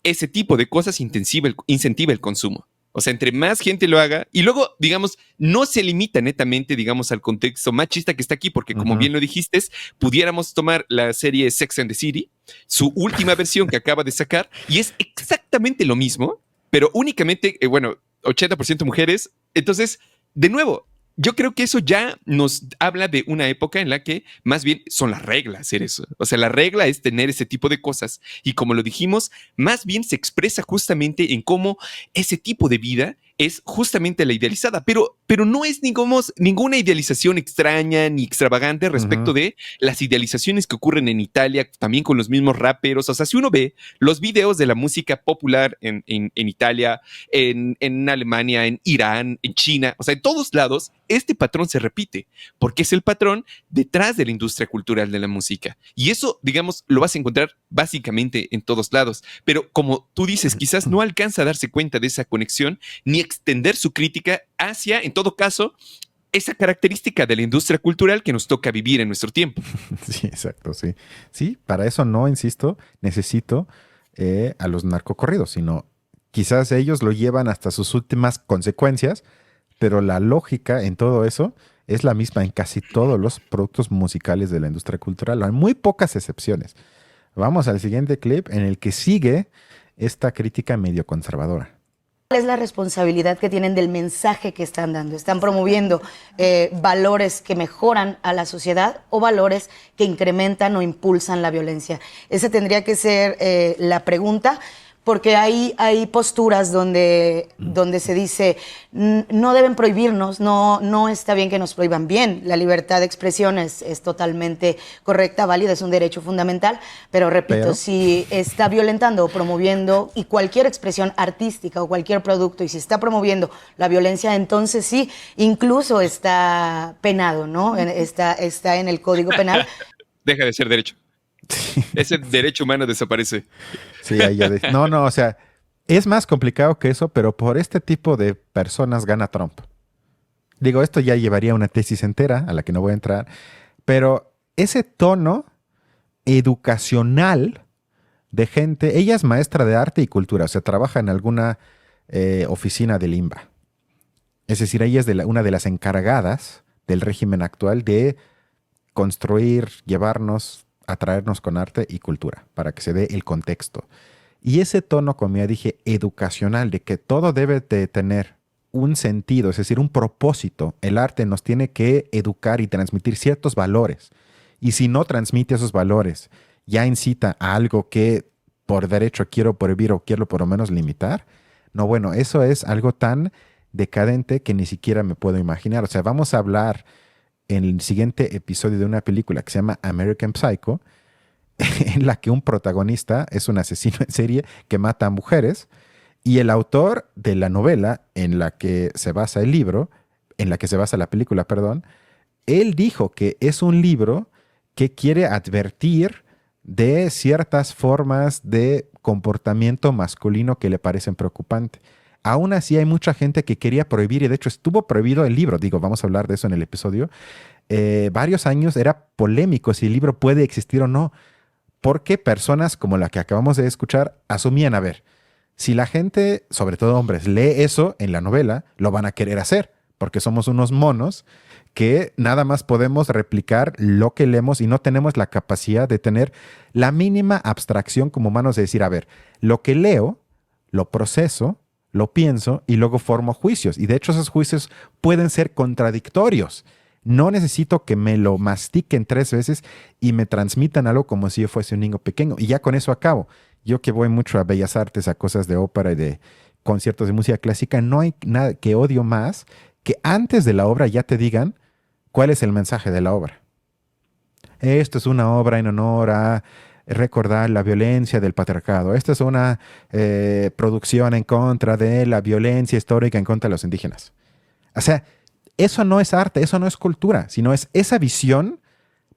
ese tipo de cosas incentiva el consumo. O sea, entre más gente lo haga, y luego, digamos, no se limita netamente, digamos, al contexto machista que está aquí, porque como bien lo dijiste, pudiéramos tomar la serie Sex and the City, su última versión que acaba de sacar, y es exactamente lo mismo, pero únicamente, 80% mujeres. Entonces, de nuevo, yo creo que eso ya nos habla de una época en la que más bien son las reglas hacer eso. O sea, la regla es tener ese tipo de cosas. Y como lo dijimos, más bien se expresa justamente en cómo ese tipo de vida es justamente la idealizada. Pero no es, digamos, ninguna idealización extraña ni extravagante respecto de las idealizaciones que ocurren en Italia, también con los mismos raperos. O sea, si uno ve los videos de la música popular en Italia, en Alemania, en Irán, en China, o sea, en todos lados, este patrón se repite, porque es el patrón detrás de la industria cultural de la música. Y eso, digamos, lo vas a encontrar básicamente en todos lados. Pero como tú dices, quizás no alcanza a darse cuenta de esa conexión, ni extender su crítica hacia, en todo caso, esa característica de la industria cultural que nos toca vivir en nuestro tiempo. Sí, exacto, sí. Sí, para eso no, insisto, necesito a los narcocorridos, sino quizás ellos lo llevan hasta sus últimas consecuencias, pero la lógica en todo eso es la misma en casi todos los productos musicales de la industria cultural. Hay muy pocas excepciones. Vamos al siguiente clip en el que sigue esta crítica medio conservadora. ¿Cuál es la responsabilidad que tienen del mensaje que están dando? ¿Están promoviendo valores que mejoran a la sociedad o valores que incrementan o impulsan la violencia? Esa tendría que ser la pregunta, porque hay posturas donde se dice no deben prohibirnos, no está bien que nos prohíban. Bien, la libertad de expresión es totalmente correcta, válida, es un derecho fundamental, pero repito, si está violentando o promoviendo y cualquier expresión artística o cualquier producto, y si está promoviendo la violencia, entonces sí, incluso está penado, ¿no? Está en el Código Penal. Deja de ser derecho. Ese derecho humano desaparece. Sí, ahí ya no, o sea, es más complicado que eso, pero por este tipo de personas gana Trump. Digo, esto ya llevaría una tesis entera a la que no voy a entrar, pero ese tono educacional de gente, ella es maestra de arte y cultura, o sea, trabaja en alguna oficina del INBA. Es decir, ella es una de las encargadas del régimen actual de construir, llevarnos, atraernos con arte y cultura, para que se dé el contexto. Y ese tono, como ya dije, educacional, de que todo debe de tener un sentido, es decir, un propósito. El arte nos tiene que educar y transmitir ciertos valores. Y si no transmite esos valores, ya incita a algo que por derecho quiero prohibir o quiero por lo menos limitar. No, bueno, eso es algo tan decadente que ni siquiera me puedo imaginar. O sea, vamos a hablar en el siguiente episodio de una película que se llama American Psycho, en la que un protagonista es un asesino en serie que mata a mujeres, y el autor de la novela en la que se basa el libro, en la que se basa la película, perdón, él dijo que es un libro que quiere advertir de ciertas formas de comportamiento masculino que le parecen preocupantes. Aún así hay mucha gente que quería prohibir, y de hecho estuvo prohibido el libro. Digo, vamos a hablar de eso en el episodio. Varios años era polémico si el libro puede existir o no, porque personas como la que acabamos de escuchar asumían, a ver, si la gente, sobre todo hombres, lee eso en la novela, lo van a querer hacer, porque somos unos monos que nada más podemos replicar lo que leemos y no tenemos la capacidad de tener la mínima abstracción como humanos de decir, a ver, lo que leo, lo proceso, lo pienso y luego formo juicios. Y de hecho esos juicios pueden ser contradictorios. No necesito que me lo mastiquen 3 veces y me transmitan algo como si yo fuese un niño pequeño. Y ya con eso acabo. Yo que voy mucho a Bellas Artes, a cosas de ópera y de conciertos de música clásica, no hay nada que odio más que antes de la obra ya te digan cuál es el mensaje de la obra. Esto es una obra en honor a recordar la violencia del patriarcado. Esta es una producción en contra de la violencia histórica en contra de los indígenas. O sea, eso no es arte, eso no es cultura, sino es esa visión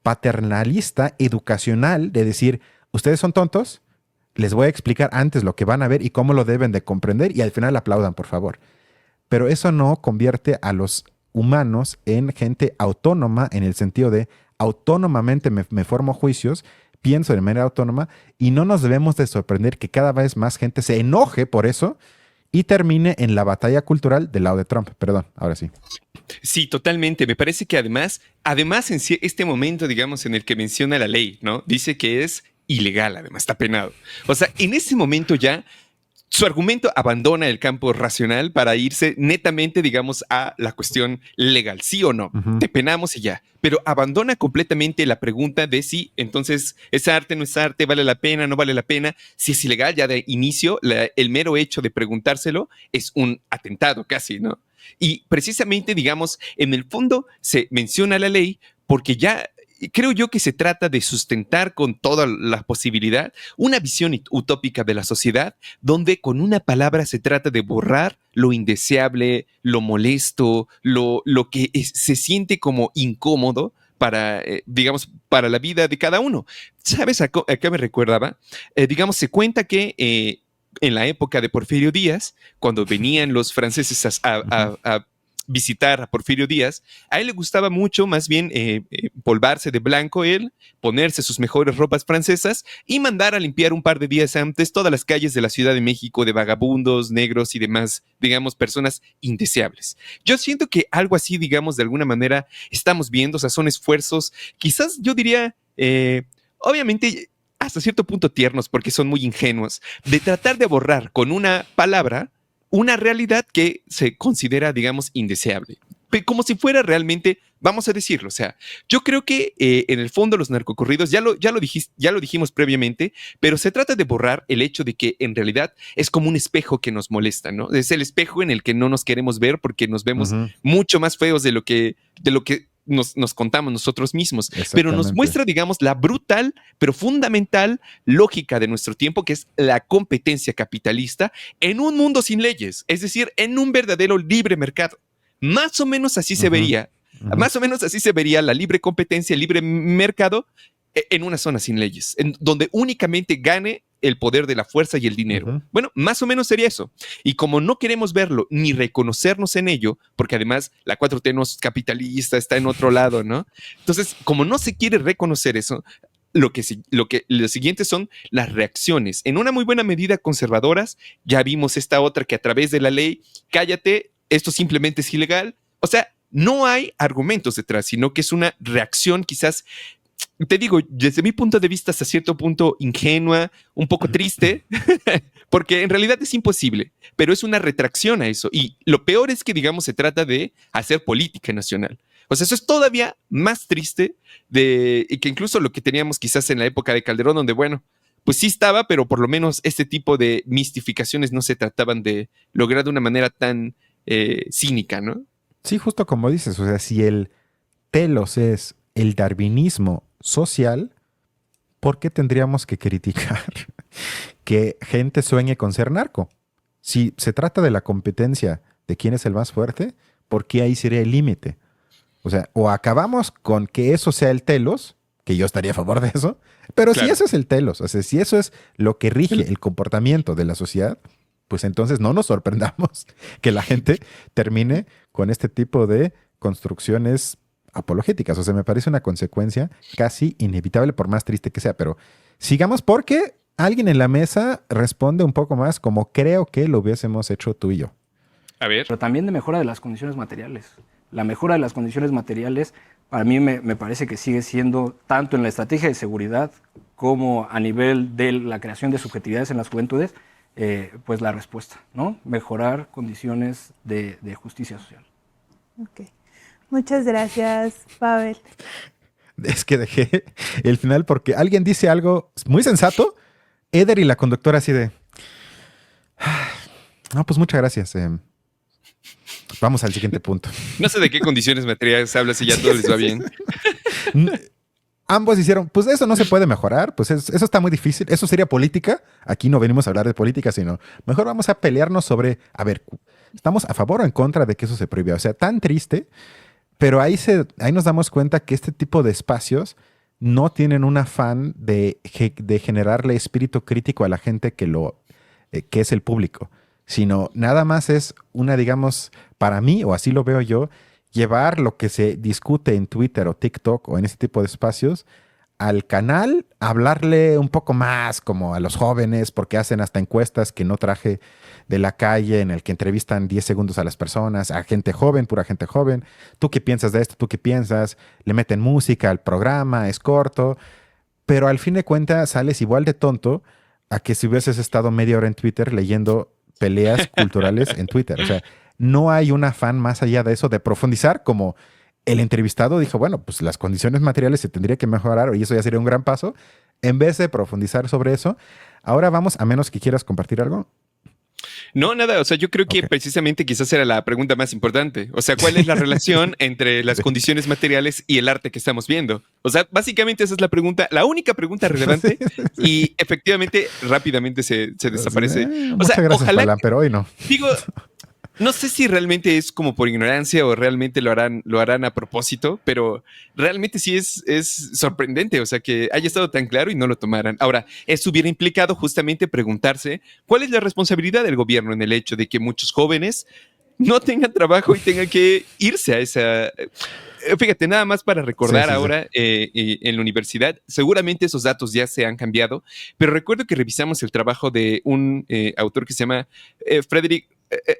paternalista, educacional, de decir, ustedes son tontos, les voy a explicar antes lo que van a ver y cómo lo deben de comprender, y al final aplaudan, por favor. Pero eso no convierte a los humanos en gente autónoma, en el sentido de autónomamente me formo juicios, pienso de manera autónoma, y no nos debemos de sorprender que cada vez más gente se enoje por eso y termine en la batalla cultural del lado de Trump. Perdón, ahora sí. Sí, totalmente. Me parece que además en este momento, digamos, en el que menciona la ley, ¿no? Dice que es ilegal, además, está penado. O sea, en ese momento ya su argumento abandona el campo racional para irse netamente, digamos, a la cuestión legal, sí o no. Te penamos y ya. Pero abandona completamente la pregunta de si entonces es arte, no es arte, vale la pena, no vale la pena. Si es ilegal, ya de inicio, el mero hecho de preguntárselo es un atentado casi, ¿no? Y precisamente, digamos, en el fondo se menciona la ley porque ya creo yo que se trata de sustentar con toda la posibilidad una visión utópica de la sociedad donde con una palabra se trata de borrar lo indeseable, lo molesto, lo que se siente como incómodo para, digamos, para la vida de cada uno. ¿Sabes a qué me recordaba? Digamos, se cuenta que en la época de Porfirio Díaz, cuando venían los franceses a visitar a Porfirio Díaz, a él le gustaba mucho más bien polvarse de blanco él, ponerse sus mejores ropas francesas y mandar a limpiar un par de días antes todas las calles de la Ciudad de México de vagabundos, negros y demás, digamos, personas indeseables. Yo siento que algo así, digamos, de alguna manera estamos viendo, o sea, son esfuerzos, quizás yo diría, obviamente hasta cierto punto tiernos porque son muy ingenuos, de tratar de borrar con una palabra una realidad que se considera, digamos, indeseable. Como si fuera realmente vamos a decirlo. O sea, yo creo que en el fondo los narcocorridos, ya lo dijimos previamente, pero se trata de borrar el hecho de que en realidad es como un espejo que nos molesta, ¿no? Es el espejo en el que no nos queremos ver porque nos vemos mucho más feos de lo que nos contamos nosotros mismos, pero nos muestra, digamos, la brutal pero fundamental lógica de nuestro tiempo, que es la competencia capitalista en un mundo sin leyes, es decir, en un verdadero libre mercado. Más o menos así se vería, más o menos así se vería la libre competencia, el libre mercado en una zona sin leyes, en donde únicamente gane el poder de la fuerza y el dinero. Bueno, más o menos sería eso. Y como no queremos verlo ni reconocernos en ello, porque además la 4T no es capitalista, está en otro lado, ¿no? Entonces, como no se quiere reconocer eso, lo siguiente son las reacciones, en una muy buena medida conservadoras. Ya vimos esta otra que a través de la ley, cállate, esto simplemente es ilegal. O sea, no hay argumentos detrás, sino que es una reacción quizás, te digo, desde mi punto de vista hasta cierto punto ingenua, un poco triste, porque en realidad es imposible, pero es una retracción a eso. Y lo peor es que, digamos, se trata de hacer política nacional. O sea, eso es todavía más triste y que incluso lo que teníamos quizás en la época de Calderón, donde, bueno, pues sí estaba, pero por lo menos este tipo de mistificaciones no se trataban de lograr de una manera tan cínica, ¿no? Sí, justo como dices, o sea, si el telos es el darwinismo social, ¿por qué tendríamos que criticar que gente sueñe con ser narco? Si se trata de la competencia de quién es el más fuerte, ¿por qué ahí sería el límite? O sea, o acabamos con que eso sea el telos, que yo estaría a favor de eso, pero claro, si eso es el telos, o sea, si eso es lo que rige el comportamiento de la sociedad, pues entonces no nos sorprendamos que la gente termine con este tipo de construcciones apologéticas. O sea, me parece una consecuencia casi inevitable, por más triste que sea. Pero sigamos, porque alguien en la mesa responde un poco más como creo que lo hubiésemos hecho tú y yo. A ver. Pero también de mejora de las condiciones materiales. La mejora de las condiciones materiales para mí me parece que sigue siendo, tanto en la estrategia de seguridad como a nivel de la creación de subjetividades en las juventudes, pues la respuesta, ¿no? Mejorar condiciones de justicia social. Ok. Muchas gracias, Pavel. Es que dejé el final porque alguien dice algo muy sensato. Eder y la conductora así de... No, pues muchas gracias. Vamos al siguiente punto. No sé de qué condiciones materiales hablas y ya todo les va bien. Ambos hicieron, pues eso no se puede mejorar, pues eso está muy difícil, eso sería política. Aquí no venimos a hablar de política, sino mejor vamos a pelearnos sobre, a ver, ¿estamos a favor o en contra de que eso se prohíba? O sea, tan triste, pero ahí nos damos cuenta que este tipo de espacios no tienen un afán de generarle espíritu crítico a la gente que es el público, sino nada más es una, digamos, para mí, o así lo veo yo, llevar lo que se discute en Twitter o TikTok o en ese tipo de espacios al canal, hablarle un poco más como a los jóvenes, porque hacen hasta encuestas que no traje de la calle, en el que entrevistan 10 segundos a las personas, a gente joven, pura gente joven. ¿Tú qué piensas de esto? ¿Tú qué piensas? Le meten música al programa, es corto, pero al fin de cuentas sales igual de tonto a que si hubieses estado media hora en Twitter leyendo peleas culturales en Twitter. O sea, no hay un afán más allá de eso de profundizar, como el entrevistado dijo, bueno, pues las condiciones materiales se tendría que mejorar y eso ya sería un gran paso. En vez de profundizar sobre eso, ahora vamos, a menos que quieras compartir algo. No, nada, o sea, yo creo que precisamente quizás era la pregunta más importante. O sea, ¿cuál es la relación entre las condiciones materiales y el arte que estamos viendo? O sea, básicamente esa es la pregunta, la única pregunta relevante, y efectivamente rápidamente se desaparece. O sea, gracias, ojalá, Palan, pero hoy no. Digo, no sé si realmente es como por ignorancia o realmente lo harán a propósito, pero realmente sí es sorprendente, o sea, que haya estado tan claro y no lo tomaran. Ahora, eso hubiera implicado justamente preguntarse cuál es la responsabilidad del gobierno en el hecho de que muchos jóvenes no tengan trabajo y tengan que irse a esa... Fíjate, nada más para recordar ahora, en la universidad, seguramente esos datos ya se han cambiado, pero recuerdo que revisamos el trabajo de un autor que se llama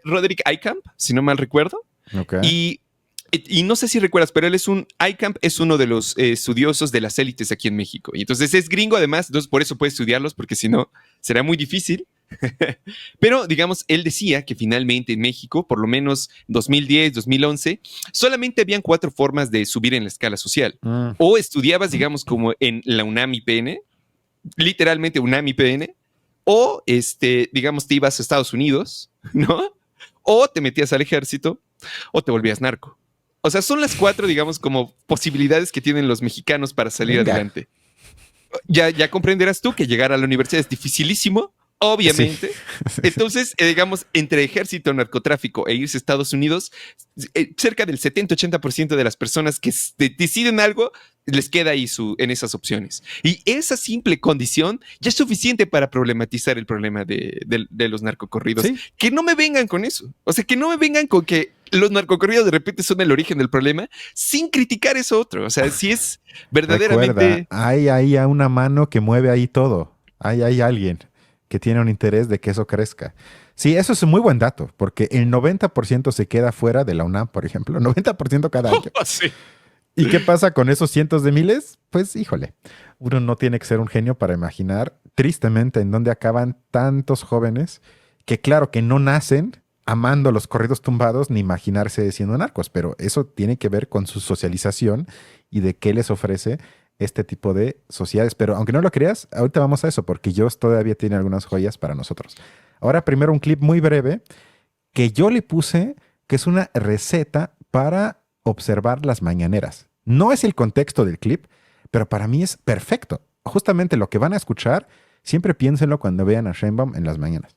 Roderick Eykamp, si no mal recuerdo. Okay. Y no sé si recuerdas, pero Eykamp es uno de los estudiosos de las élites aquí en México. Y entonces es gringo además, entonces por eso puedes estudiarlos, porque si no, será muy difícil. Pero, digamos, él decía que finalmente en México, por lo menos 2010, 2011, solamente habían 4 formas de subir en la escala social. O estudiabas, digamos, como en la UNAM IPN, literalmente UNAM IPN, o, digamos, te ibas a Estados Unidos, ¿no? O te metías al ejército, o te volvías narco. O sea, son las 4, digamos, como posibilidades que tienen los mexicanos para salir adelante. Ya comprenderás tú que llegar a la universidad es dificilísimo, obviamente. Sí. Entonces, digamos, entre ejército, narcotráfico e irse a Estados Unidos, cerca del 70-80% de las personas que deciden algo les queda ahí en esas opciones. Y esa simple condición ya es suficiente para problematizar el problema de los narcocorridos. ¿Sí? Que no me vengan con eso. O sea, que no me vengan con que los narcocorridos de repente son el origen del problema sin criticar eso otro. O sea, si es verdaderamente... Recuerda, hay ahí una mano que mueve ahí todo. Hay alguien que tiene un interés de que eso crezca. Sí, eso es un muy buen dato, porque el 90% se queda fuera de la UNAM, por ejemplo. 90% cada año. Sí. ¿Y qué pasa con esos cientos de miles? Pues, híjole, uno no tiene que ser un genio para imaginar, tristemente, en dónde acaban tantos jóvenes que, claro, que no nacen amando los corridos tumbados ni imaginarse siendo narcos, pero eso tiene que ver con su socialización y de qué les ofrece este tipo de sociedades. Pero aunque no lo creas, ahorita vamos a eso, porque Joss todavía tiene algunas joyas para nosotros. Ahora, primero un clip muy breve que yo le puse, que es una receta para observar las mañaneras. No es el contexto del clip, pero para mí es perfecto. Justamente lo que van a escuchar, siempre piénsenlo cuando vean a Sheinbaum en las mañanas.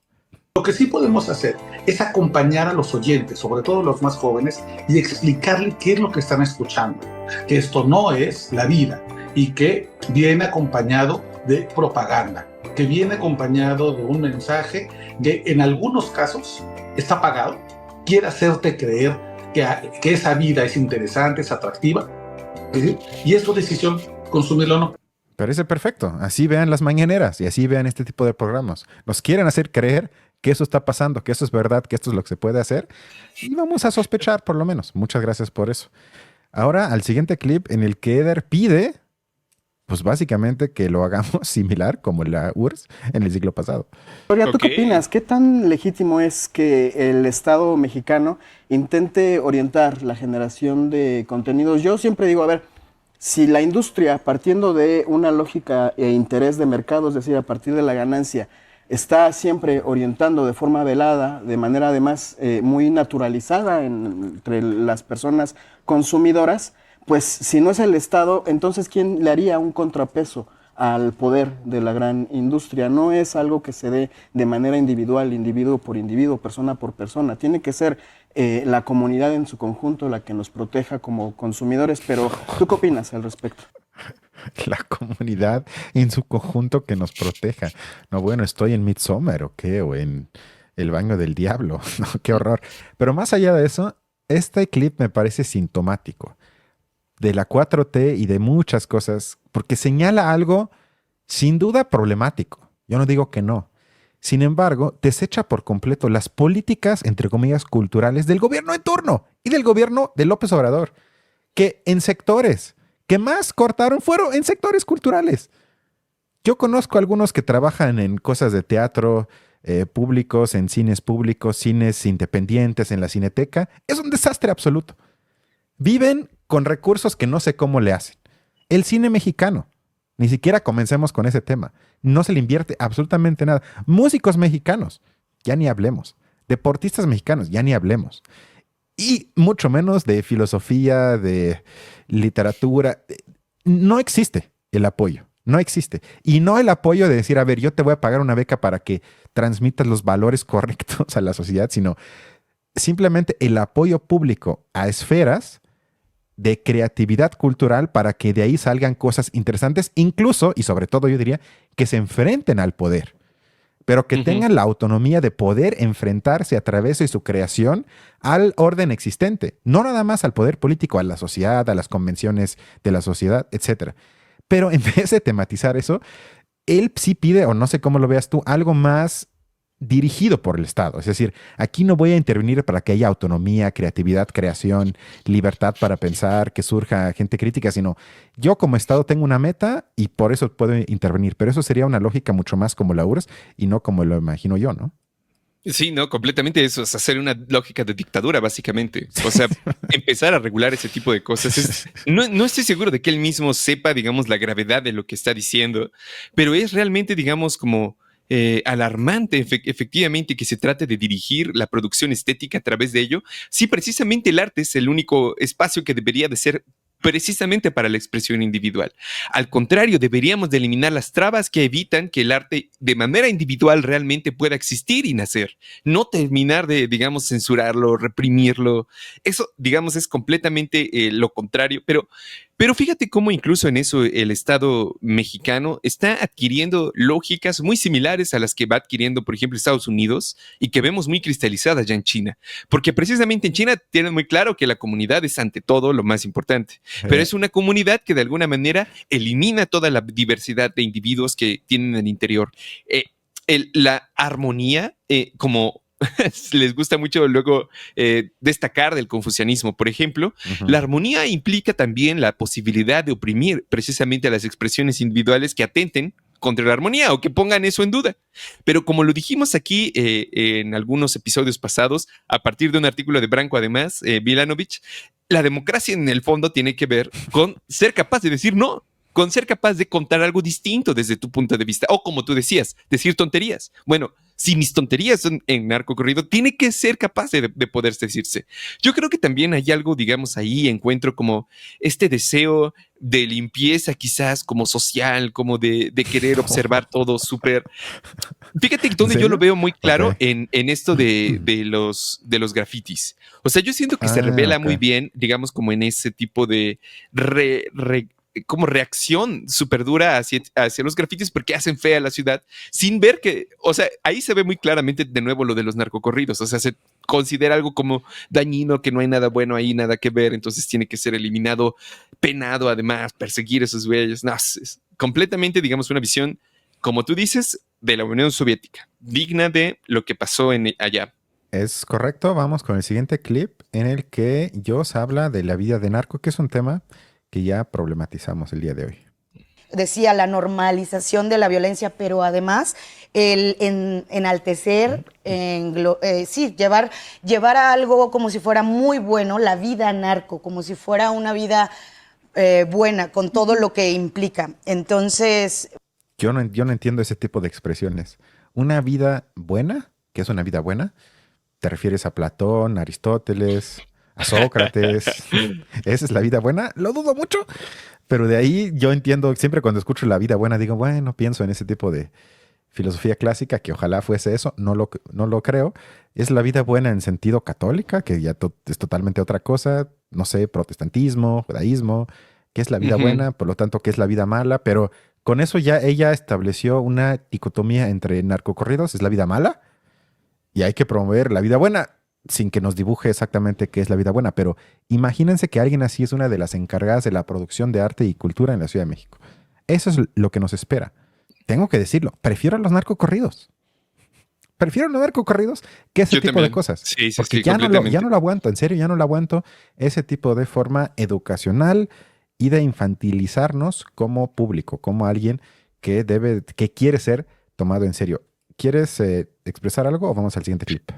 Lo que sí podemos hacer es acompañar a los oyentes, sobre todo los más jóvenes, y explicarles qué es lo que están escuchando, que esto no es la vida y que viene acompañado de propaganda, que viene acompañado de un mensaje que en algunos casos está pagado, quiere hacerte creer que esa vida es interesante, es atractiva, ¿sí? Y es tu decisión consumirlo o no. Parece perfecto. Así vean las mañaneras y así vean este tipo de programas. Nos quieren hacer creer que eso está pasando, que eso es verdad, que esto es lo que se puede hacer. Y vamos a sospechar, por lo menos. Muchas gracias por eso. Ahora, al siguiente clip en el que Eder pide, pues básicamente que lo hagamos similar como la URSS en el siglo pasado. Gloria, ¿tú qué opinas? ¿Qué tan legítimo es que el Estado mexicano intente orientar la generación de contenidos? Yo siempre digo, a ver, si la industria, partiendo de una lógica e interés de mercado, es decir, a partir de la ganancia, está siempre orientando de forma velada, de manera además muy naturalizada entre las personas consumidoras, pues si no es el Estado, entonces ¿quién le haría un contrapeso al poder de la gran industria? No es algo que se dé de manera individual, individuo por individuo, persona por persona. Tiene que ser la comunidad en su conjunto la que nos proteja como consumidores. Pero, ¿tú qué opinas al respecto? La comunidad en su conjunto que nos proteja. No, bueno, estoy en Midsommar o qué, o en El baño del diablo. No, qué horror. Pero más allá de eso, este clip me parece sintomático de la 4T y de muchas cosas, porque señala algo sin duda problemático. Yo no digo que no. Sin embargo, desecha por completo las políticas, entre comillas, culturales del gobierno en turno y del gobierno de López Obrador, que en sectores que más cortaron fueron en sectores culturales. Yo conozco a algunos que trabajan en cosas de teatro públicos, en cines públicos, cines independientes, en la Cineteca. Es un desastre absoluto. Viven con recursos que no sé cómo le hacen. El cine mexicano, ni siquiera comencemos con ese tema. No se le invierte absolutamente nada. Músicos mexicanos, ya ni hablemos. Deportistas mexicanos, ya ni hablemos. Y mucho menos de filosofía, de literatura. No existe el apoyo. No existe. Y no el apoyo de decir, a ver, yo te voy a pagar una beca para que transmitas los valores correctos a la sociedad, sino simplemente el apoyo público a esferas de creatividad cultural para que de ahí salgan cosas interesantes, incluso, y sobre todo yo diría, que se enfrenten al poder, pero que tengan la autonomía de poder enfrentarse a través de su creación al orden existente, no nada más al poder político, a la sociedad, a las convenciones de la sociedad, etc. Pero en vez de tematizar eso, él sí pide, o no sé cómo lo veas tú, algo más dirigido por el Estado. Es decir, aquí no voy a intervenir para que haya autonomía, creatividad, creación, libertad para pensar, que surja gente crítica, sino yo como Estado tengo una meta y por eso puedo intervenir. Pero eso sería una lógica mucho más como la URSS y no como lo imagino yo, ¿no? Sí, no, completamente eso, es hacer una lógica de dictadura, básicamente. O sea, empezar a regular ese tipo de cosas. No estoy seguro de que él mismo sepa, digamos, la gravedad de lo que está diciendo, pero es realmente, digamos, como alarmante, efectivamente, que se trate de dirigir la producción estética a través de ello. Sí, precisamente el arte es el único espacio que debería de ser precisamente para la expresión individual. Al contrario, deberíamos de eliminar las trabas que evitan que el arte de manera individual realmente pueda existir y nacer. No terminar de, digamos, censurarlo, reprimirlo. Eso, digamos, es completamente lo contrario. Pero fíjate cómo incluso en eso el Estado mexicano está adquiriendo lógicas muy similares a las que va adquiriendo, por ejemplo, Estados Unidos y que vemos muy cristalizadas ya en China. Porque precisamente en China tienen muy claro que la comunidad es ante todo lo más importante. Pero es una comunidad que de alguna manera elimina toda la diversidad de individuos que tienen en el interior. La armonía, como les gusta mucho luego destacar del confucianismo, por ejemplo, la armonía implica también la posibilidad de oprimir precisamente a las expresiones individuales que atenten contra la armonía o que pongan eso en duda. Pero como lo dijimos aquí en algunos episodios pasados, a partir de un artículo de Branco, además, Milanovic, la democracia en el fondo tiene que ver con ser capaz de decir no, con ser capaz de contar algo distinto desde tu punto de vista, o como tú decías, decir tonterías. Bueno, si mis tonterías son en narcocorrido, tiene que ser capaz de poderse decirse. Yo creo que también hay algo, digamos, ahí encuentro como este deseo de limpieza quizás como social, como de querer observar todo súper. Fíjate donde yo lo veo muy claro en esto de los grafitis. O sea, yo siento que se revela muy bien, digamos, como en ese tipo de como reacción súper dura hacia los grafitis porque hacen fea la ciudad, sin ver que, o sea, ahí se ve muy claramente de nuevo lo de los narcocorridos, o sea, se considera algo como dañino, que no hay nada bueno ahí, nada que ver, entonces tiene que ser eliminado, penado, además, perseguir a esos güeyes. No, es completamente, digamos, una visión, como tú dices, de la Unión Soviética, digna de lo que pasó allá. Es correcto, vamos con el siguiente clip en el que Joss habla de la vida de narco, que es un tema que ya problematizamos el día de hoy. Decía la normalización de la violencia, pero además el enaltecer, llevar a algo como si fuera muy bueno, la vida narco, como si fuera una vida buena, con todo lo que implica. Entonces... Yo no entiendo ese tipo de expresiones. ¿Una vida buena? ¿Qué es una vida buena? ¿Te refieres a Platón, Aristóteles, a Sócrates? ¿Esa es la vida buena? Lo dudo mucho. Pero de ahí yo entiendo, siempre cuando escucho la vida buena, digo, bueno, pienso en ese tipo de filosofía clásica, que ojalá fuese eso, no lo creo. Es la vida buena en sentido católica, que ya es totalmente otra cosa. No sé, protestantismo, judaísmo, ¿qué es la vida buena? Por lo tanto, ¿qué es la vida mala? Pero con eso ya ella estableció una dicotomía entre narcocorridos, es la vida mala, y hay que promover la vida buena, sin que nos dibuje exactamente qué es la vida buena. Pero imagínense que alguien así es una de las encargadas de la producción de arte y cultura en la Ciudad de México. Eso es lo que nos espera. Tengo que decirlo, prefiero a los narcocorridos. Prefiero los narcocorridos que ese tipo de cosas. Sí, porque ya no lo aguanto, en serio, ya no lo aguanto. Ese tipo de forma educacional y de infantilizarnos como público, como alguien que quiere ser tomado en serio. ¿Quieres expresar algo o vamos al siguiente clip?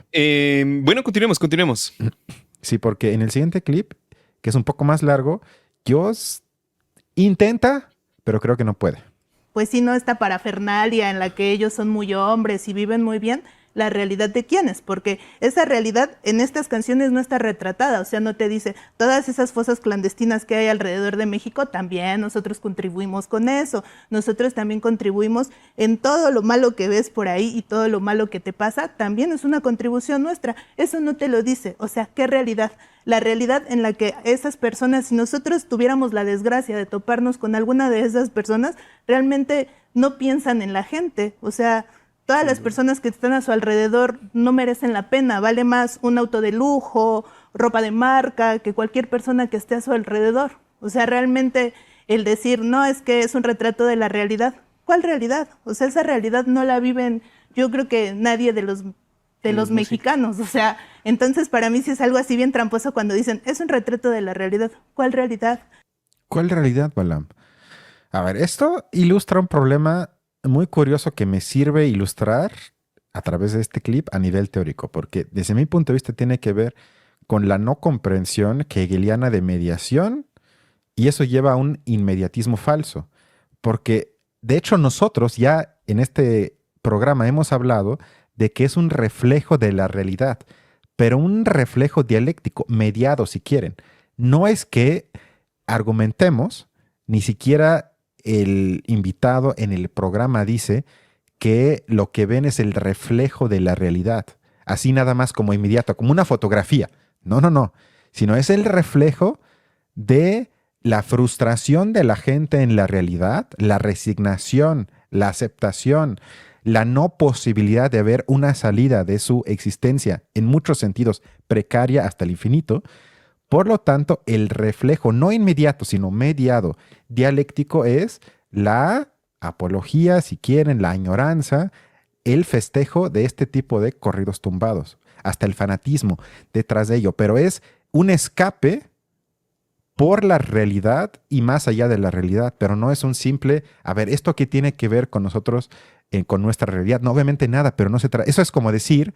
Bueno, continuemos. Sí, porque en el siguiente clip, que es un poco más largo, Joss intenta, pero creo que no puede. Pues si no, esta parafernalia en la que ellos son muy hombres y viven muy bien, la realidad de quiénes, porque esa realidad en estas canciones no está retratada, o sea, no te dice todas esas fosas clandestinas que hay alrededor de México, también nosotros contribuimos con eso, nosotros también contribuimos en todo lo malo que ves por ahí y todo lo malo que te pasa, también es una contribución nuestra, eso no te lo dice, o sea, ¿qué realidad? La realidad en la que esas personas, si nosotros tuviéramos la desgracia de toparnos con alguna de esas personas, realmente no piensan en la gente, o sea, todas las personas que están a su alrededor no merecen la pena. Vale más un auto de lujo, ropa de marca, que cualquier persona que esté a su alrededor. O sea, realmente el decir, no, es que es un retrato de la realidad. ¿Cuál realidad? O sea, esa realidad no la viven. yo creo que nadie de los mexicanos. O sea, entonces para mí sí es algo así bien tramposo cuando dicen, es un retrato de la realidad. ¿Cuál realidad? ¿Cuál realidad, Balam? A ver, esto ilustra un problema muy curioso que me sirve ilustrar a través de este clip a nivel teórico, porque desde mi punto de vista tiene que ver con la no comprensión hegeliana de mediación y eso lleva a un inmediatismo falso, porque de hecho nosotros ya en este programa hemos hablado de que es un reflejo de la realidad, pero un reflejo dialéctico, mediado si quieren. No es que argumentemos, ni siquiera el invitado en el programa dice que lo que ven es el reflejo de la realidad, así nada más como inmediato, como una fotografía. No, sino es el reflejo de la frustración de la gente en la realidad, la resignación, la aceptación, la no posibilidad de ver una salida de su existencia, en muchos sentidos precaria hasta el infinito. Por lo tanto, el reflejo no inmediato, sino mediado, dialéctico es la apología, si quieren, la añoranza, el festejo de este tipo de corridos tumbados, hasta el fanatismo detrás de ello, pero es un escape por la realidad y más allá de la realidad, pero no es un simple, a ver, ¿esto qué tiene que ver con nosotros, con nuestra realidad? No, obviamente nada, pero no se trata, eso es como decir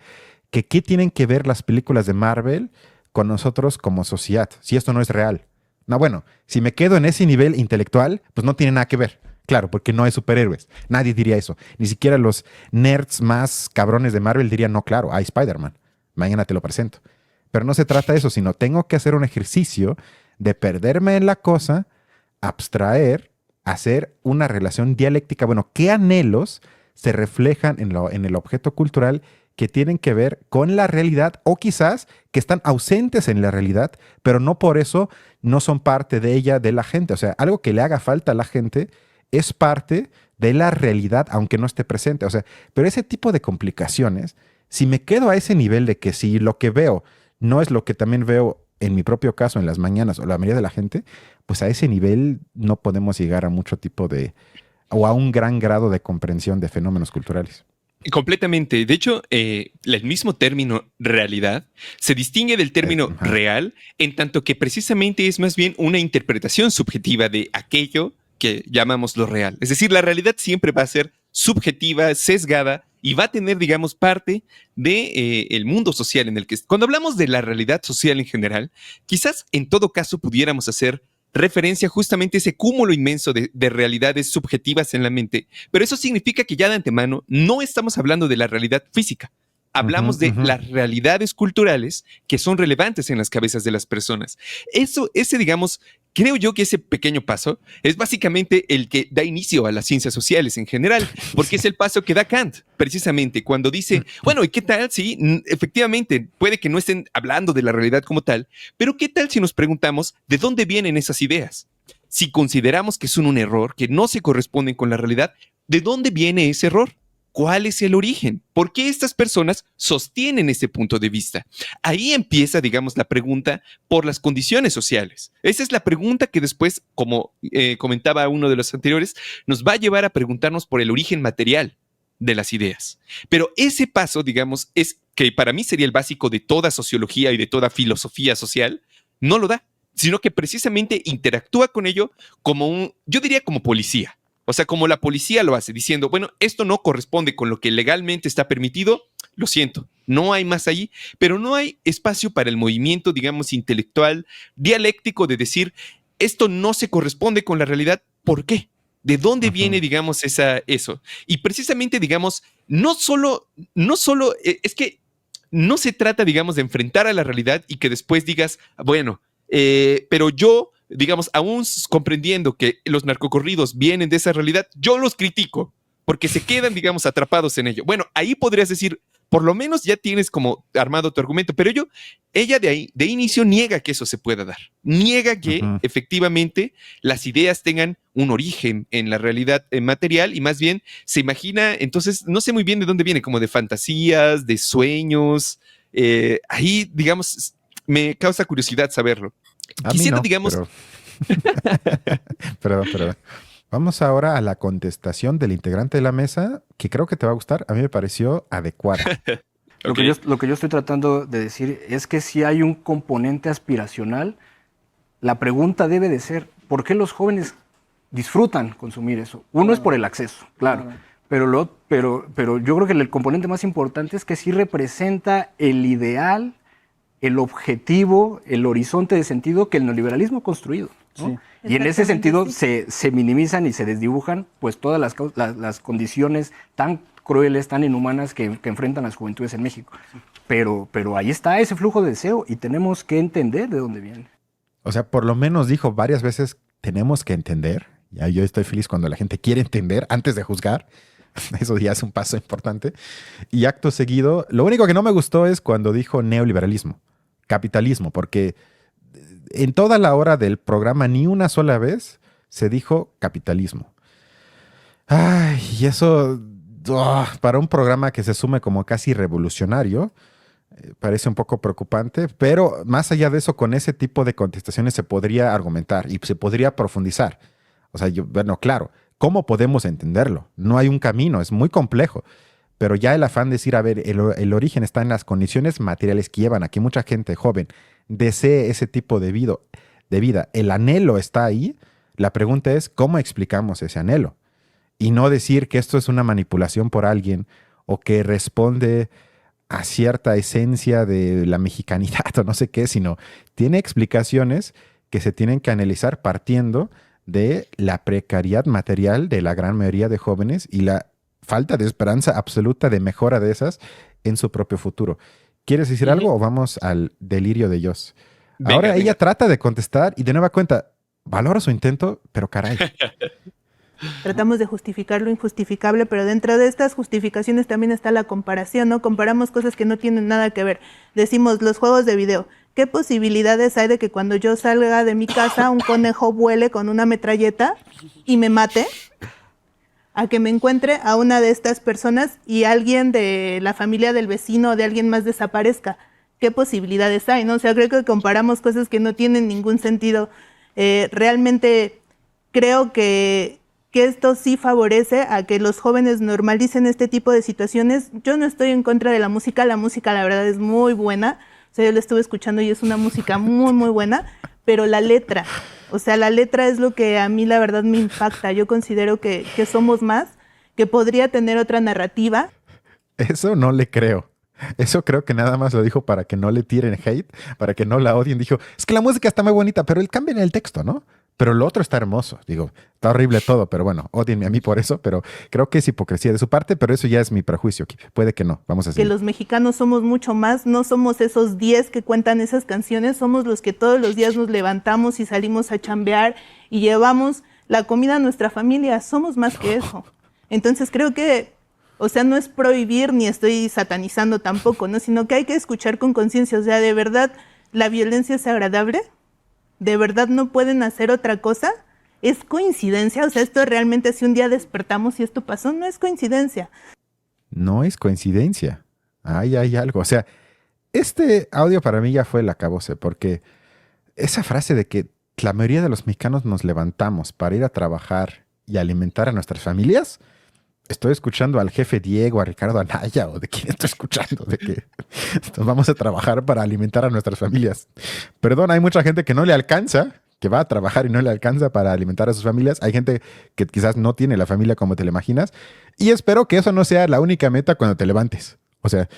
que qué tienen que ver las películas de Marvel con nosotros como sociedad, si esto no es real. No, bueno, si me quedo en ese nivel intelectual, pues no tiene nada que ver. Claro, porque no hay superhéroes. Nadie diría eso. Ni siquiera los nerds más cabrones de Marvel dirían, no, claro, hay Spider-Man. Mañana te lo presento. Pero no se trata de eso, sino tengo que hacer un ejercicio de perderme en la cosa, abstraer, hacer una relación dialéctica. Bueno, ¿qué anhelos se reflejan en el objeto cultural que tienen que ver con la realidad o quizás que están ausentes en la realidad, pero no por eso no son parte de ella, de la gente? O sea, algo que le haga falta a la gente es parte de la realidad, aunque no esté presente. O sea, pero ese tipo de complicaciones, si me quedo a ese nivel de que si lo que veo no es lo que también veo en mi propio caso en las mañanas o la mayoría de la gente, pues a ese nivel no podemos llegar a mucho tipo de, o a un gran grado de comprensión de fenómenos culturales. Completamente. De hecho, el mismo término realidad se distingue del término real en tanto que precisamente es más bien una interpretación subjetiva de aquello que llamamos lo real. Es decir, la realidad siempre va a ser subjetiva, sesgada y va a tener, digamos, parte de el mundo social en el que... Cuando hablamos de la realidad social en general, quizás en todo caso pudiéramos hacer referencia justamente a ese cúmulo inmenso de realidades subjetivas en la mente, pero eso significa que ya de antemano no estamos hablando de la realidad física. Hablamos de las realidades culturales que son relevantes en las cabezas de las personas. Ese, digamos, creo yo que ese pequeño paso es básicamente el que da inicio a las ciencias sociales en general, porque es el paso que da Kant, precisamente, cuando dice, bueno, ¿y qué tal si efectivamente puede que no estén hablando de la realidad como tal, pero qué tal si nos preguntamos de dónde vienen esas ideas? Si consideramos que son un error, que no se corresponden con la realidad, ¿de dónde viene ese error? ¿Cuál es el origen? ¿Por qué estas personas sostienen ese punto de vista? Ahí empieza, digamos, la pregunta por las condiciones sociales. Esa es la pregunta que después, como comentaba uno de los anteriores, nos va a llevar a preguntarnos por el origen material de las ideas. Pero ese paso, digamos, es que para mí sería el básico de toda sociología y de toda filosofía social, no lo da, sino que precisamente interactúa con ello como yo diría como policía. O sea, como la policía lo hace, diciendo, bueno, esto no corresponde con lo que legalmente está permitido, lo siento, no hay más ahí, pero no hay espacio para el movimiento, digamos, intelectual, dialéctico de decir, esto no se corresponde con la realidad, ¿por qué? ¿De dónde viene, digamos, eso? Y precisamente, digamos, no solo, es que no se trata, digamos, de enfrentar a la realidad y que después digas, bueno, pero yo, digamos, aún comprendiendo que los narcocorridos vienen de esa realidad, yo los critico porque se quedan, digamos, atrapados en ello. Bueno, ahí podrías decir, por lo menos ya tienes como armado tu argumento, pero ella de inicio niega que eso se pueda dar. Niega que efectivamente las ideas tengan un origen en la realidad material y más bien se imagina, entonces, no sé muy bien de dónde viene, como de fantasías, de sueños. Ahí, digamos, me causa curiosidad saberlo. A Quisiera, mí no, digamos... pero... perdón. Vamos ahora a la contestación del integrante de la mesa, que creo que te va a gustar. A mí me pareció adecuada. Lo que yo estoy tratando de decir es que si hay un componente aspiracional, la pregunta debe de ser, ¿por qué los jóvenes disfrutan consumir eso? Uno es por el acceso, claro, pero yo creo que el componente más importante es que sí representa el ideal, el objetivo, el horizonte de sentido que el neoliberalismo ha construido, ¿no? Sí. Y en ese sentido Sí. se minimizan y se desdibujan pues todas las condiciones tan crueles, tan inhumanas que enfrentan las juventudes en México. Pero ahí está ese flujo de deseo y tenemos que entender de dónde viene. O sea, por lo menos dijo varias veces, tenemos que entender. Ya yo estoy feliz cuando la gente quiere entender antes de juzgar. Eso ya es un paso importante. Y acto seguido, lo único que no me gustó es cuando dijo neoliberalismo, capitalismo, porque en toda la hora del programa ni una sola vez se dijo capitalismo. Ay, y eso, para un programa que se asume como casi revolucionario, parece un poco preocupante, pero más allá de eso, con ese tipo de contestaciones se podría argumentar y se podría profundizar. O sea, bueno, claro, ¿cómo podemos entenderlo? No hay un camino, es muy complejo. Pero ya el afán de decir, a ver, el origen está en las condiciones materiales que llevan a que mucha gente joven desee ese tipo de vida. El anhelo está ahí. La pregunta es, ¿cómo explicamos ese anhelo? Y no decir que esto es una manipulación por alguien o que responde a cierta esencia de la mexicanidad o no sé qué, sino tiene explicaciones que se tienen que analizar partiendo de la precariedad material de la gran mayoría de jóvenes y la falta de esperanza absoluta de mejora de esas en su propio futuro. ¿Quieres decir algo o vamos al delirio de Joss? Ahora ella trata de contestar y de nueva cuenta, valoro su intento, pero caray. Tratamos de justificar lo injustificable, pero dentro de estas justificaciones también está la comparación, ¿no? Comparamos cosas que no tienen nada que ver. Decimos, los juegos de video. ¿Qué posibilidades hay de que cuando yo salga de mi casa un conejo vuele con una metralleta y me mate? A que me encuentre a una de estas personas y alguien de la familia del vecino o de alguien más desaparezca. ¿Qué posibilidades hay, no? O sea, creo que comparamos cosas que no tienen ningún sentido. Realmente creo que esto sí favorece a que los jóvenes normalicen este tipo de situaciones. Yo no estoy en contra de la música la verdad es muy buena. O sea, yo la estuve escuchando y es una música muy, muy buena, pero la letra, o sea, la letra es lo que a mí la verdad me impacta. Yo considero que somos más, que podría tener otra narrativa. Eso no le creo. Eso creo que nada más lo dijo para que no le tiren hate, para que no la odien. Dijo, es que la música está muy bonita, pero el cambio en el texto, ¿no? Pero lo otro está hermoso. Digo, está horrible todo, pero bueno, odienme a mí por eso, pero creo que es hipocresía de su parte, pero eso ya es mi prejuicio. Puede que no, vamos a seguir. Que los mexicanos somos mucho más, no somos esos 10 que cuentan esas canciones, somos los que todos los días nos levantamos y salimos a chambear y llevamos la comida a nuestra familia, somos más que eso. Entonces creo que, o sea, no es prohibir ni estoy satanizando tampoco, ¿no? Sino que hay que escuchar con conciencia, o sea, ¿de verdad la violencia es agradable? ¿De verdad no pueden hacer otra cosa? ¿Es coincidencia? O sea, esto realmente si un día despertamos y esto pasó, no es coincidencia. No es coincidencia. Ahí hay algo. O sea, este audio para mí ya fue el acabose, porque esa frase de que la mayoría de los mexicanos nos levantamos para ir a trabajar y alimentar a nuestras familias, estoy escuchando al jefe Diego, a Ricardo Anaya, o de quién estoy escuchando, de que vamos a trabajar para alimentar a nuestras familias. Perdón, hay mucha gente que no le alcanza, que va a trabajar y no le alcanza para alimentar a sus familias. Hay gente que quizás no tiene la familia como te la imaginas. Y espero que eso no sea la única meta cuando te levantes. O sea,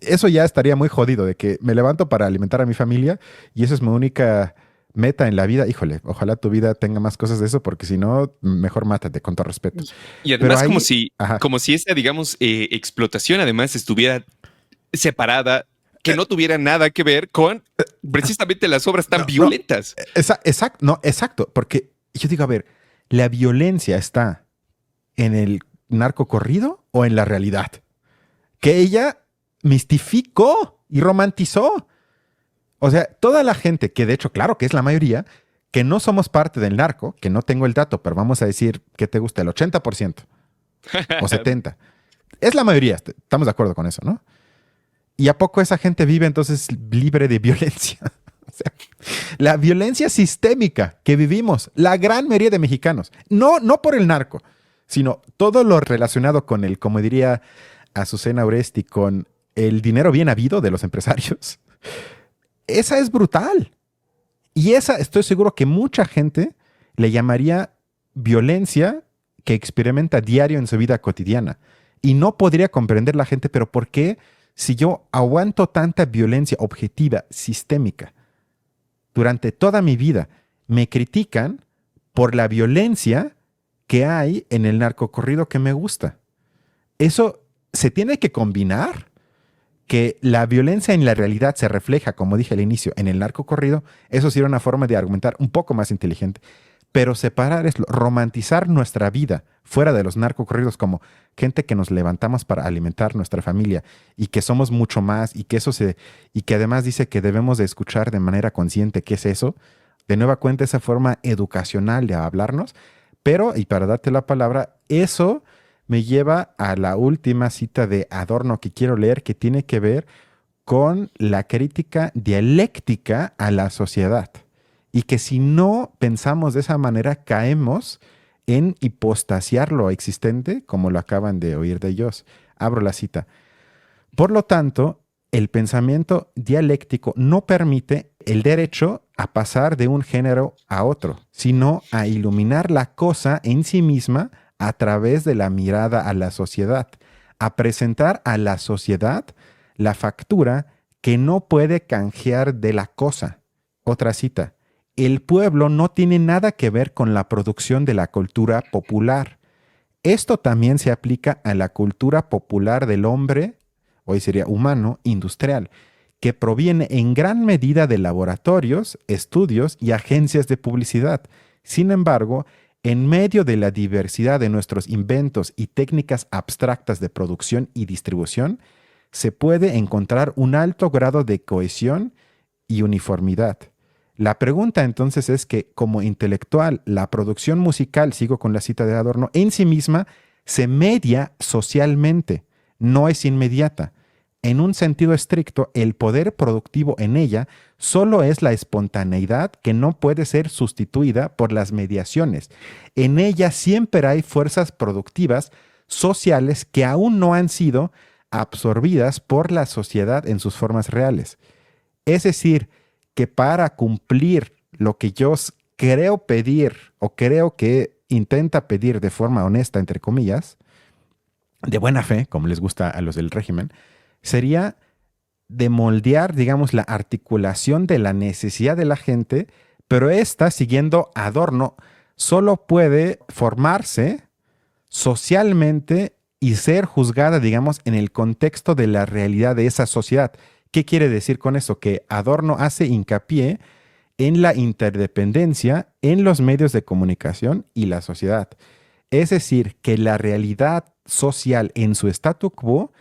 eso ya estaría muy jodido, de que me levanto para alimentar a mi familia y eso es mi única meta en la vida. Híjole, ojalá tu vida tenga más cosas de eso, porque si no, mejor mátate, con todo respeto. Y además ahí, como si esa, digamos, explotación además estuviera separada, que no tuviera nada que ver con precisamente las obras tan violentas. Exacto, porque yo digo, a ver, ¿la violencia está en el narcocorrido o en la realidad? Que ella mistificó y romantizó. O sea, toda la gente, que de hecho, claro que es la mayoría, que no somos parte del narco, que no tengo el dato, pero vamos a decir que te gusta el 80% o 70%. Es la mayoría, estamos de acuerdo con eso, ¿no? ¿Y a poco esa gente vive entonces libre de violencia? sea, la violencia sistémica que vivimos, la gran mayoría de mexicanos, no por el narco, sino todo lo relacionado con el, como diría Azucena Oresti, con el dinero bien habido de los empresarios. Esa es brutal. Y esa estoy seguro que mucha gente le llamaría violencia que experimenta diario en su vida cotidiana. Y no podría comprender la gente, pero ¿por qué si yo aguanto tanta violencia objetiva, sistémica, durante toda mi vida, me critican por la violencia que hay en el narcocorrido que me gusta? Eso se tiene que combinar, que la violencia en la realidad se refleja, como dije al inicio, en el narcocorrido. Eso sería una forma de argumentar un poco más inteligente. Pero separar es romantizar nuestra vida fuera de los narcocorridos como gente que nos levantamos para alimentar nuestra familia y que somos mucho más y que además dice que debemos de escuchar de manera consciente qué es eso. De nueva cuenta, esa forma educacional de hablarnos. Pero, y para darte la palabra, eso me lleva a la última cita de Adorno que quiero leer, que tiene que ver con la crítica dialéctica a la sociedad. Y que si no pensamos de esa manera, caemos en hipostasiar lo existente, como lo acaban de oír de ellos. Abro la cita. Por lo tanto, el pensamiento dialéctico no permite el derecho a pasar de un género a otro, sino a iluminar la cosa en sí misma a través de la mirada a la sociedad, a presentar a la sociedad la factura que no puede canjear de la cosa. Otra cita. El pueblo no tiene nada que ver con la producción de la cultura popular. Esto también se aplica a la cultura popular del hombre, hoy sería humano, industrial, que proviene en gran medida de laboratorios, estudios y agencias de publicidad. Sin embargo, en medio de la diversidad de nuestros inventos y técnicas abstractas de producción y distribución, se puede encontrar un alto grado de cohesión y uniformidad. La pregunta entonces es que, como intelectual, la producción musical, sigo con la cita de Adorno, en sí misma se media socialmente, no es inmediata. En un sentido estricto, el poder productivo en ella solo es la espontaneidad que no puede ser sustituida por las mediaciones. En ella siempre hay fuerzas productivas sociales que aún no han sido absorbidas por la sociedad en sus formas reales. Es decir, que para cumplir lo que yo creo pedir o creo que intenta pedir de forma honesta, entre comillas, de buena fe, como les gusta a los del régimen, sería de moldear, digamos, la articulación de la necesidad de la gente, pero esta, siguiendo Adorno, solo puede formarse socialmente y ser juzgada, digamos, en el contexto de la realidad de esa sociedad. ¿Qué quiere decir con eso? Que Adorno hace hincapié en la interdependencia en los medios de comunicación y la sociedad. Es decir, que la realidad social en su statu quo